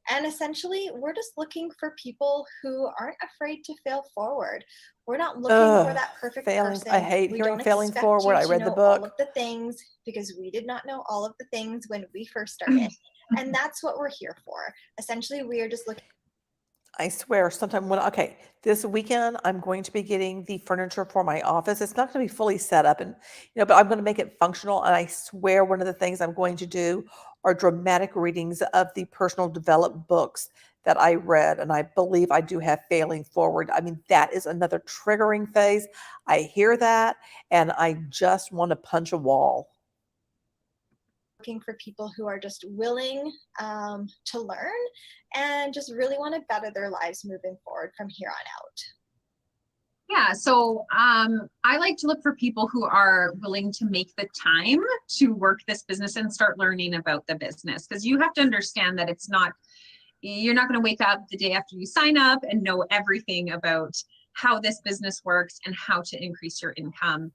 Speaker 2: And essentially, we're just looking for people who aren't afraid to fail forward. We're not looking for
Speaker 1: Ugh,
Speaker 2: that perfect
Speaker 1: failing.
Speaker 2: person.
Speaker 1: I hate
Speaker 2: We
Speaker 1: hearing
Speaker 2: don't
Speaker 1: failing
Speaker 2: expect
Speaker 1: forward.
Speaker 2: you
Speaker 1: I
Speaker 2: to
Speaker 1: read the
Speaker 2: know all of
Speaker 1: book.
Speaker 2: the things, because we did not know all of the things when we first started. And that's what we're here for. Essentially, we are just looking.
Speaker 1: I swear, sometime okay, this weekend I'm going to be getting the furniture for my office. It's not going to be fully set up and, but I'm going to make it functional. And I swear one of the things I'm going to do are dramatic readings of the personal development books that I read. And I believe I do have failing forward. I mean, that is another triggering phase. I hear that and I just want to punch a wall.
Speaker 2: Looking for people who are just willing to learn and just really want to better their lives moving forward from here on out.
Speaker 3: Yeah, so I like to look for people who are willing to make the time to work this business and start learning about the business, because you have to understand that you're not going to wake up the day after you sign up and know everything about how this business works and how to increase your income.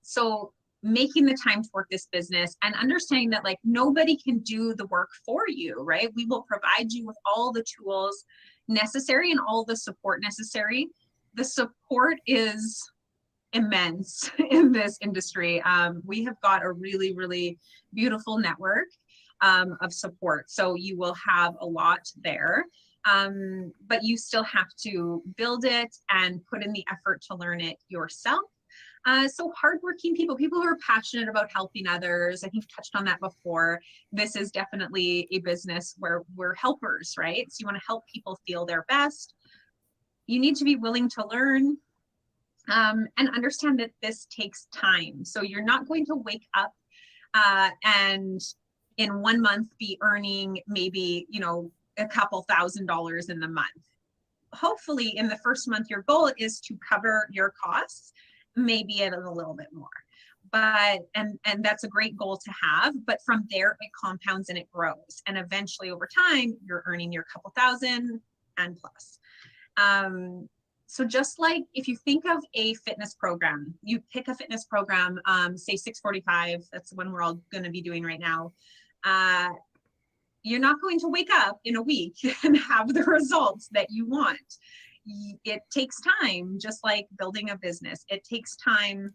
Speaker 3: So making the time to work this business and understanding that like nobody can do the work for you, right? We will provide you with all the tools necessary and all the support necessary. The support is immense in this industry. We have got a really, really beautiful network of support. So you will have a lot there, but you still have to build it and put in the effort to learn it yourself. So hardworking people who are passionate about helping others. I think I've touched on that before. This is definitely a business where we're helpers, right? So you want to help people feel their best. You need to be willing to learn and understand that this takes time. So you're not going to wake up and in 1 month be earning maybe, a couple $1,000s in the month. Hopefully in the first month, your goal is to cover your costs, maybe at a little bit more. But, and that's a great goal to have, but from there it compounds and it grows. And eventually over time, you're earning your couple thousand and plus. So just like if you think of a fitness program, you pick a fitness program, say 645, that's the one we're all going to be doing right now. You're not going to wake up in a week and have the results that you want. It takes time, just like building a business. It takes time.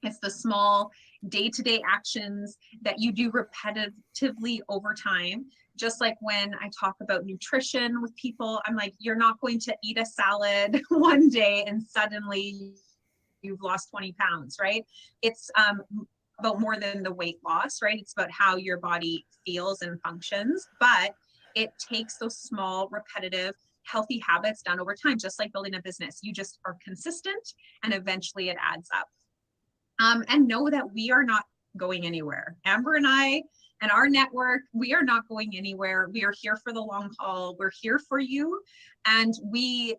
Speaker 3: It's the small day-to-day actions that you do repetitively over time. Just like when I talk about nutrition with people, I'm like, you're not going to eat a salad one day and suddenly you've lost 20 pounds, right? It's about more than the weight loss, right? It's about how your body feels and functions, but it takes those small, repetitive, healthy habits done over time, just like building a business. You just are consistent and eventually it adds up. And know that we are not going anywhere. Amber and I and our network, we are not going anywhere. We are here for the long haul. We're here for you. And we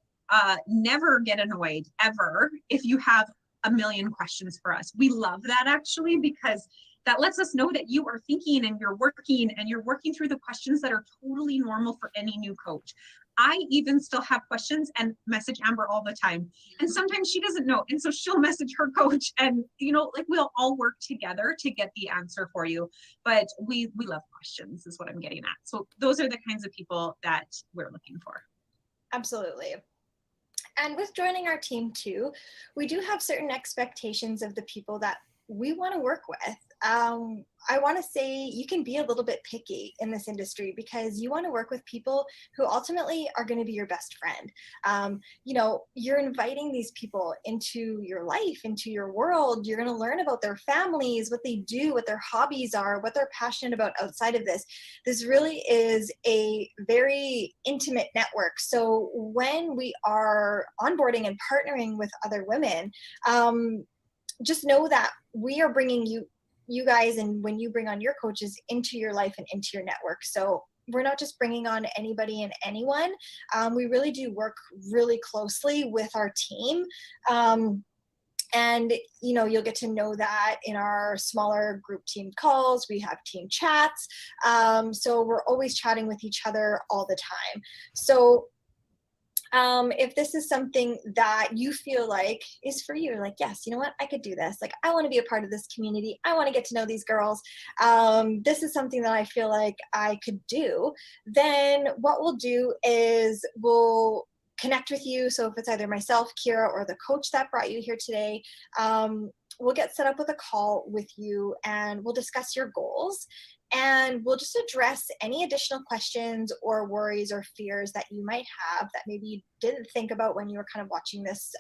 Speaker 3: never get annoyed ever if you have a million questions for us. We love that actually, because that lets us know that you are thinking and you're working through the questions that are totally normal for any new coach. I even still have questions and message Amber all the time. And sometimes she doesn't know. And so she'll message her coach and, we'll all work together to get the answer for you. But we love questions is what I'm getting at. So those are the kinds of people that we're looking for.
Speaker 2: Absolutely. And with joining our team too, we do have certain expectations of the people that we want to work with. I want to say you can be a little bit picky in this industry because you want to work with people who ultimately are going to be your best friend. You're inviting these people into your life, into your world. You're going to learn about their families, what they do, what their hobbies are, what they're passionate about outside of this. This really is a very intimate network. So when we are onboarding and partnering with other women, just know that we are bringing you guys, and when you bring on your coaches, into your life and into your network. So we're not just bringing on anybody and anyone. We really do work really closely with our team. And you'll get to know that in our smaller group team calls. We have team chats. So we're always chatting with each other all the time. So If this is something that you feel like is for you, like, yes, you know what, I could do this. Like, I want to be a part of this community. I want to get to know these girls. This is something that I feel like I could do. Then what we'll do is we'll connect with you. So if it's either myself, Kira, or the coach that brought you here today, we'll get set up with a call with you and we'll discuss your goals. And we'll just address any additional questions or worries or fears that you might have that maybe you didn't think about when you were kind of watching this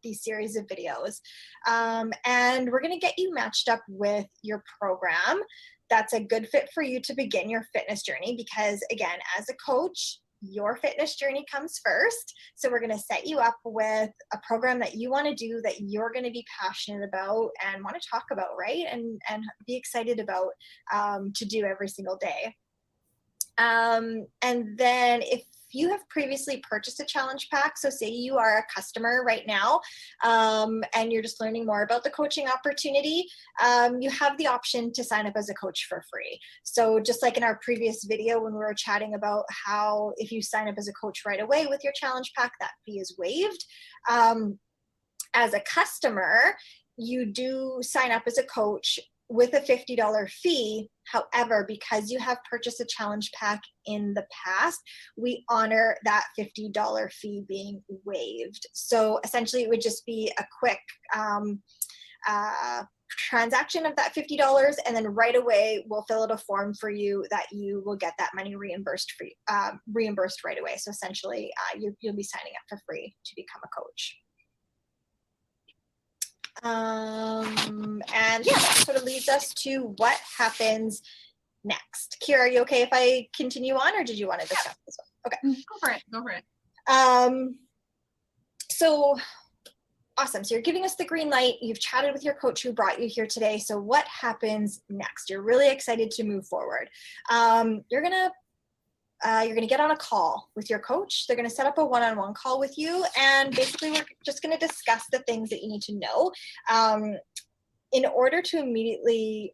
Speaker 2: these series of videos. And we're going to get you matched up with your program that's a good fit for you to begin your fitness journey. Because again, as a coach, your fitness journey comes first. So we're going to set you up with a program that you want to do, that you're going to be passionate about and want to talk about, right? And be excited about to do every single day. And then if you have previously purchased a challenge pack, so say you are a customer right now, and you're just learning more about the coaching opportunity, you have the option to sign up as a coach for free. So just like in our previous video when we were chatting about how if you sign up as a coach right away with your challenge pack, that fee is waived. As a customer, you do sign up as a coach with a $50 fee. However, because you have purchased a challenge pack in the past, we honor that $50 fee being waived. So essentially it would just be a quick transaction of that $50, and then right away we'll fill out a form for you that you will get that money reimbursed for reimbursed right away. So essentially you'll be signing up for free to become a coach. And yeah, that sort of leads us to what happens next. Kira, are you okay if I continue on, or did you want to discuss this one? Okay.
Speaker 3: Go for it. Go for it.
Speaker 2: So awesome. So you're giving us the green light. You've chatted with your coach who brought you here today. So what happens next? You're really excited to move forward. You're going to get on a call with your coach. They're going to set up a one-on-one call with you. And basically, we're just going to discuss the things that you need to know in order to immediately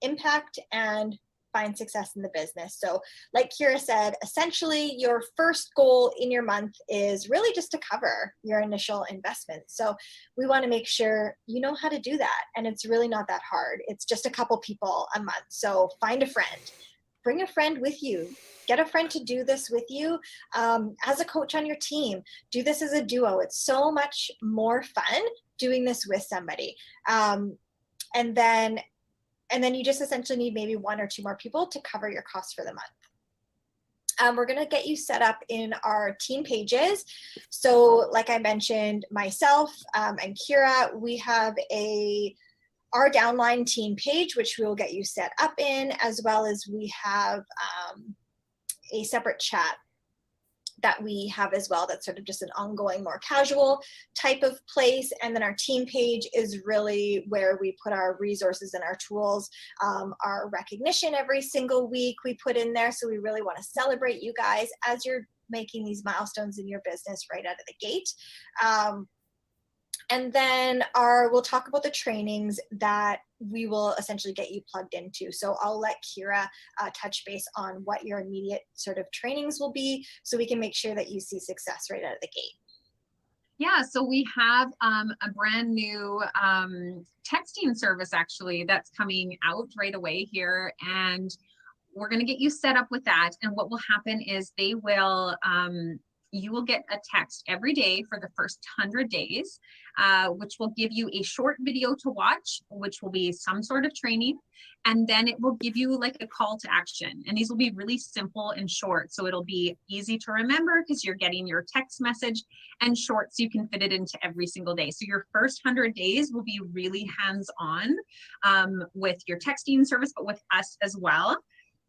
Speaker 2: impact and find success in the business. So like Kira said, essentially your first goal in your month is really just to cover your initial investment. So we want to make sure you know how to do that. And it's really not that hard. It's just a couple people a month. So find a friend. Bring a friend with you. Get a friend to do this with you as a coach on your team. Do this as a duo. It's so much more fun doing this with somebody. And then you just essentially need maybe one or two more people to cover your costs for the month. We're going to get you set up in our team pages. So like I mentioned, myself and Kira, we have our downline team page, which we will get you set up in, as well as we have a separate chat that we have as well. That's sort of just an ongoing, more casual type of place. And then our team page is really where we put our resources and our tools, our recognition every single week we put in there. So we really want to celebrate you guys as you're making these milestones in your business right out of the gate. And then we'll talk about the trainings that we will essentially get you plugged into. So I'll let Kira touch base on what your immediate sort of trainings will be so we can make sure that you see success right out of the gate.
Speaker 3: Yeah, so we have a brand new texting service actually that's coming out right away here, and we're going to get you set up with that. And what will happen is you will get a text every day for the first 100 days, which will give you a short video to watch, which will be some sort of training. And then it will give you like a call to action. And these will be really simple and short. So it'll be easy to remember because you're getting your text message, and short so you can fit it into every single day. So your first 100 days will be really hands-on with your texting service, but with us as well.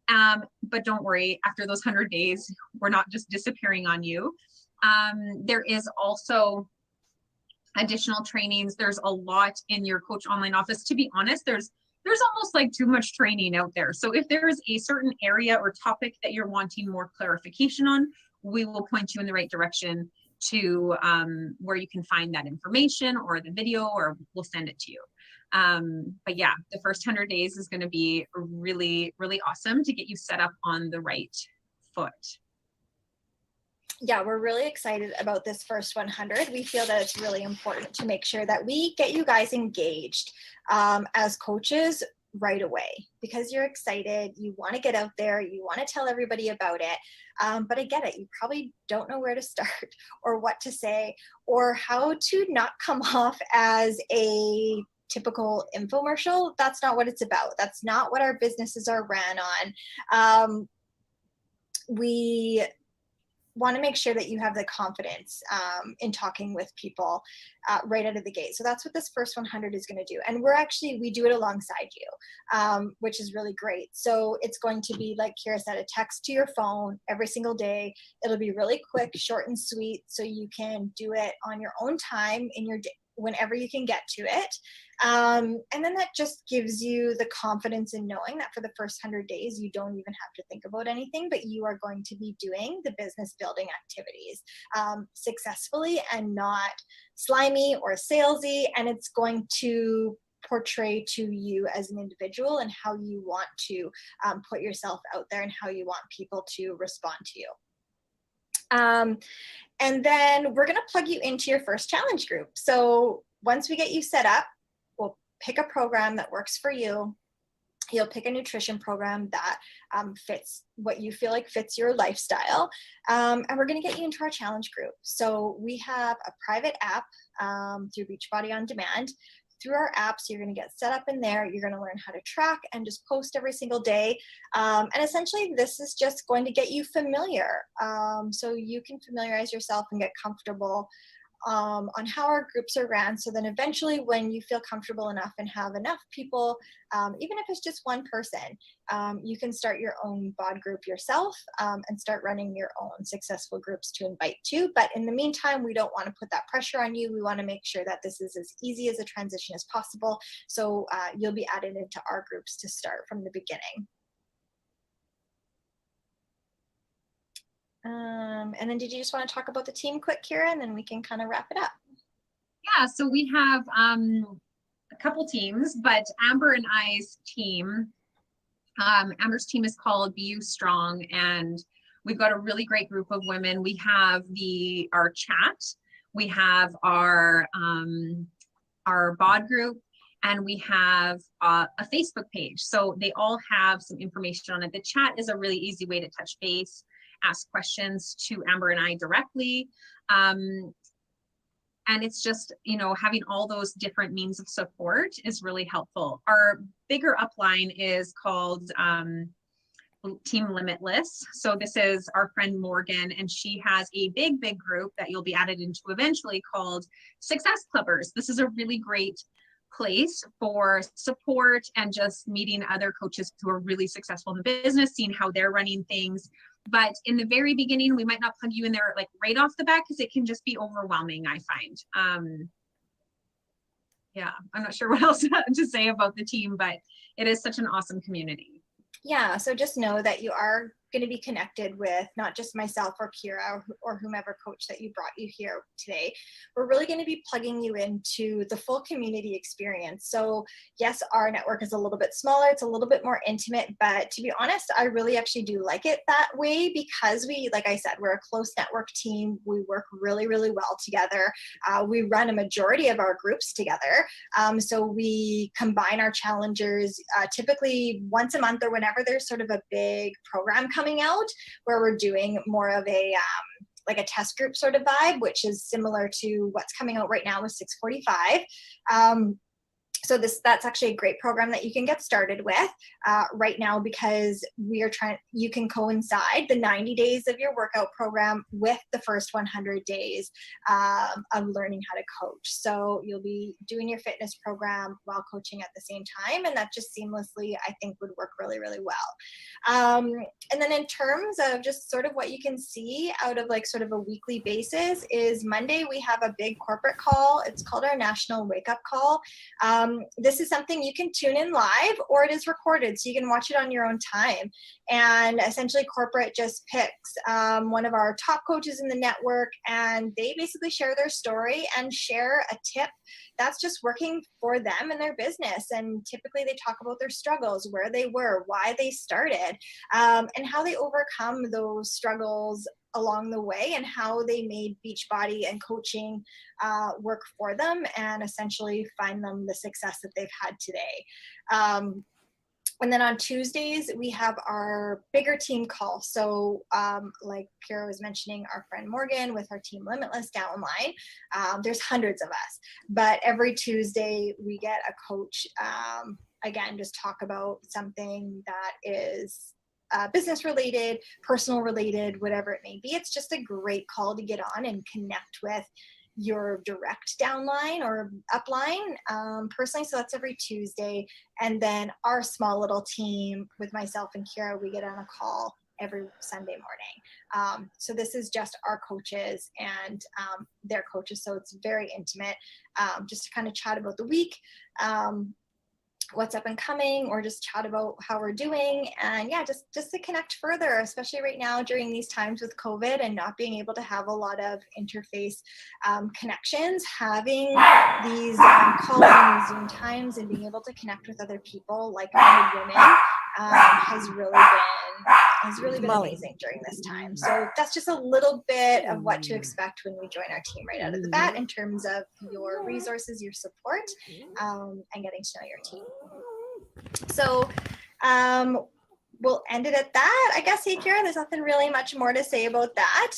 Speaker 3: But don't worry, after those 100 days, we're not just disappearing on you. There is also additional trainings. There's a lot in your coach online office. To be honest, there's almost like too much training out there. So if there's a certain area or topic that you're wanting more clarification on, we will point you in the right direction to where you can find that information or the video, or we'll send it to you. But yeah, the first 100 days is going to be really, really awesome to get you set up on the right foot.
Speaker 2: yeah, we're really excited about this first 100. We feel that it's really important to make sure that we get you guys engaged as coaches right away, because you're excited, you want to get out there, you want to tell everybody about it. But I get it, you probably don't know where to start or what to say or how to not come off as a typical infomercial. That's not what it's about. That's not what our businesses are ran on. We want to make sure that you have the confidence in talking with people right out of the gate. So that's what this first 100 is going to do. And we do it alongside you, which is really great. So it's going to be, like Kira said, a text to your phone every single day. It'll be really quick, short and sweet. So you can do it on your own time in your day, whenever you can get to it. And then that just gives you the confidence in knowing that for the first 100 days, you don't even have to think about anything, but you are going to be doing the business building activities successfully and not slimy or salesy. And it's going to portray to you as an individual and how you want to put yourself out there and how you want people to respond to you. And then we're going to plug you into your first challenge group. So once we get you set up, we'll pick a program that works for you. You'll pick a nutrition program that fits what you feel like fits your lifestyle. And we're going to get you into our challenge group. So we have a private app through Beachbody On Demand. Through our apps, you're going to get set up in there. You're going to learn how to track and just post every single day. And essentially, this is just going to get you familiar. So you can familiarize yourself and get comfortable on how our groups are ran. So then eventually, when you feel comfortable enough and have enough people, even if it's just one person, you can start your own bod group yourself and start running your own successful groups to invite to. But in the meantime, we don't want to put that pressure on you. We want to make sure that this is as easy as a transition as possible. So you'll be added into our groups to start from the beginning. And then did you just want to talk about the team quick, Kira, and then we can kind of wrap it up?
Speaker 3: Yeah, so we have a couple teams, but Amber and I's team, Amber's team is called Be You Strong, and we've got a really great group of women. We have our chat, we have our bod group, and we have a Facebook page. So they all have some information on it. The chat is a really easy way to touch base, ask questions to Amber and I directly. And it's just, having all those different means of support is really helpful. Our bigger upline is called Team Limitless. So this is our friend Morgan, and she has a big group that you'll be added into eventually called Success Clubbers. This is a really great place for support and just meeting other coaches who are really successful in the business, seeing how they're running things. But in the very beginning, we might not plug you in there like right off the bat because it can just be overwhelming, I find. Yeah, I'm not sure what else to say about the team, but it is such an awesome community.
Speaker 2: Yeah, so just know that you are going to be connected with not just myself or Kira or whomever coach that you brought you here today. We're really going to be plugging you into the full community experience. So yes, our network is a little bit smaller. It's a little bit more intimate, but to be honest, I really actually do like it that way because like I said, we're a close network team. We work really, really well together. We run a majority of our groups together. So we combine our challengers typically once a month or whenever there's sort of a big program coming out where we're doing more of a like a test group sort of vibe, which is similar to what's coming out right now with 645. So that's actually a great program that you can get started with right now because you can coincide the 90 days of your workout program with the first 100 days of learning how to coach. So you'll be doing your fitness program while coaching at the same time. And that just seamlessly, I think, would work really, really well. And then in terms of just sort of what you can see out of like sort of a weekly basis is Monday, we have a big corporate call. It's called our National Wake Up Call. This is something you can tune in live or it is recorded so you can watch it on your own time. And essentially corporate just picks one of our top coaches in the network and they basically share their story and share a tip that's just working for them and their business. And typically they talk about their struggles, where they were, why they started, and how they overcome those struggles along the way and how they made Beachbody and coaching work for them and essentially find them the success that they've had today. And then on Tuesdays, we have our bigger team call. So like Kira was mentioning, our friend Morgan with our Team Limitless downline, there's hundreds of us. But every Tuesday, we get a coach, again, just talk about something that is business related, personal related, whatever it may be. It's just a great call to get on and connect with your direct downline or upline personally. So that's every Tuesday. And then our small little team with myself and Kira, we get on a call every Sunday morning. So this is just our coaches and their coaches. So it's very intimate, just to kind of chat about the week, what's up and coming, or just chat about how we're doing. And yeah, just to connect further, especially right now during these times with COVID and not being able to have a lot of interface connections, having these calls and these Zoom times and being able to connect with other people, like-minded women, has really been amazing during this time. So that's just a little bit of what to expect when you join our team right out of the bat in terms of your resources, your support, and getting to know your team. So we'll end it at that, I guess. Hey, Kira, there's nothing really much more to say about that.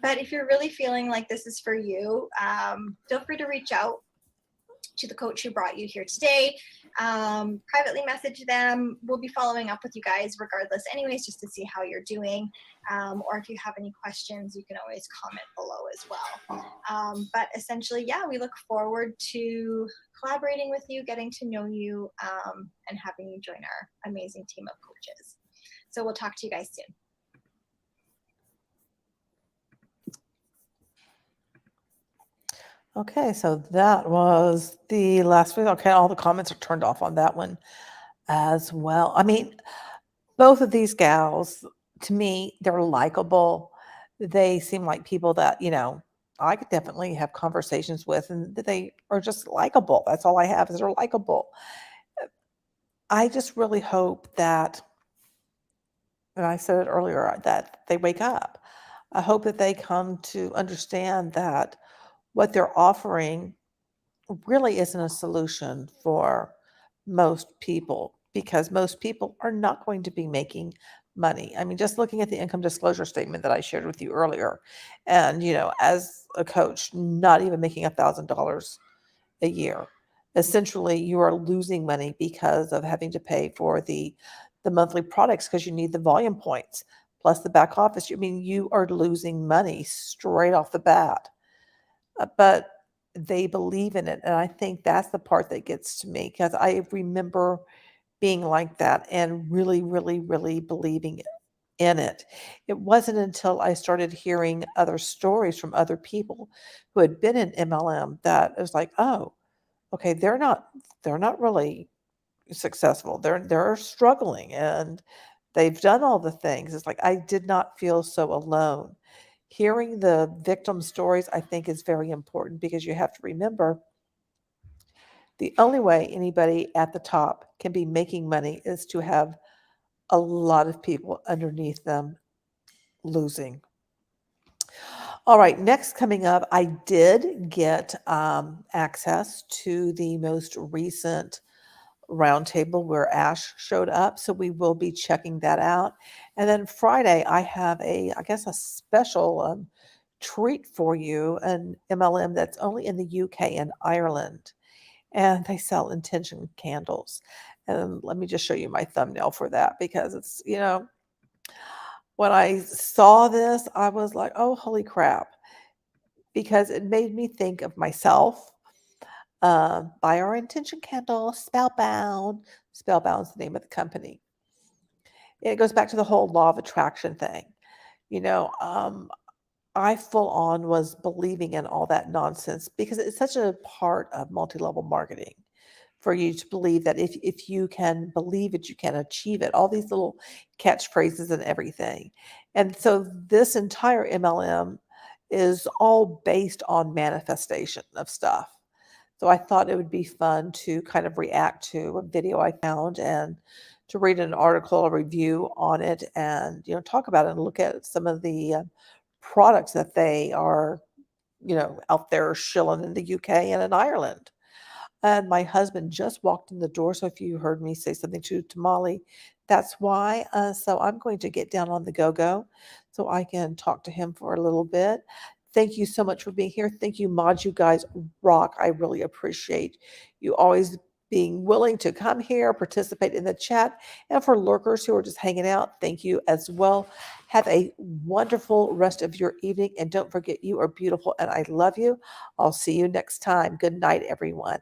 Speaker 2: But if you're really feeling like this is for you, feel free to reach out to the coach who brought you here today. Privately message them. We'll be following up with you guys regardless anyways, just to see how you're doing. Or if you have any questions, you can always comment below as well. But essentially, yeah, we look forward to collaborating with you, getting to know you, and having you join our amazing team of coaches. So we'll talk to you guys soon.
Speaker 1: Okay, so that was the last video. Okay, all the comments are turned off on that one as well. I mean, both of these gals, to me, they're likable. They seem like people that, I could definitely have conversations with, and they are just likable. That's all I have is they're likable. I just really hope that, and I said it earlier, that they wake up. I hope that they come to understand that what they're offering really isn't a solution for most people, because most people are not going to be making money. I mean, just looking at the income disclosure statement that I shared with you earlier, and as a coach, not even making $1,000 a year, essentially you are losing money because of having to pay for the monthly products, because you need the volume points plus the back office. I mean, you are losing money straight off the bat. But they believe in it. And I think that's the part that gets to me, because I remember being like that and really, really, really believing in it. It wasn't until I started hearing other stories from other people who had been in MLM that it was like, oh, okay, they're not really successful. They're struggling and they've done all the things. It's like I did not feel so alone. Hearing the victim stories, I think, is very important, because you have to remember the only way anybody at the top can be making money is to have a lot of people underneath them losing. All right, next coming up, I did get access to the most recent roundtable where Ash showed up. So we will be checking that out. And then Friday, I have a special treat for you, an MLM that's only in the UK and Ireland. And they sell intention candles. And let me just show you my thumbnail for that, because it's, when I saw this, I was like, oh, holy crap, because it made me think of myself. Buy our intention candle, Spellbound. Spellbound's the name of the company. It goes back to the whole law of attraction thing. I full on was believing in all that nonsense, because it's such a part of multi-level marketing for you to believe that if you can believe it, you can achieve it. All these little catchphrases and everything. And so this entire MLM is all based on manifestation of stuff. So I thought it would be fun to kind of react to a video I found and to read an article, a review on it, and talk about it and look at some of the products that they are out there shilling in the UK and in Ireland. And my husband just walked in the door. So if you heard me say something to Molly, that's why. So I'm going to get down on the go so I can talk to him for a little bit. Thank you so much for being here. Thank you, mods. You guys rock. I really appreciate you always being willing to come here, participate in the chat. And for lurkers who are just hanging out, thank you as well. Have a wonderful rest of your evening. And don't forget, you are beautiful and I love you. I'll see you next time. Good night, everyone.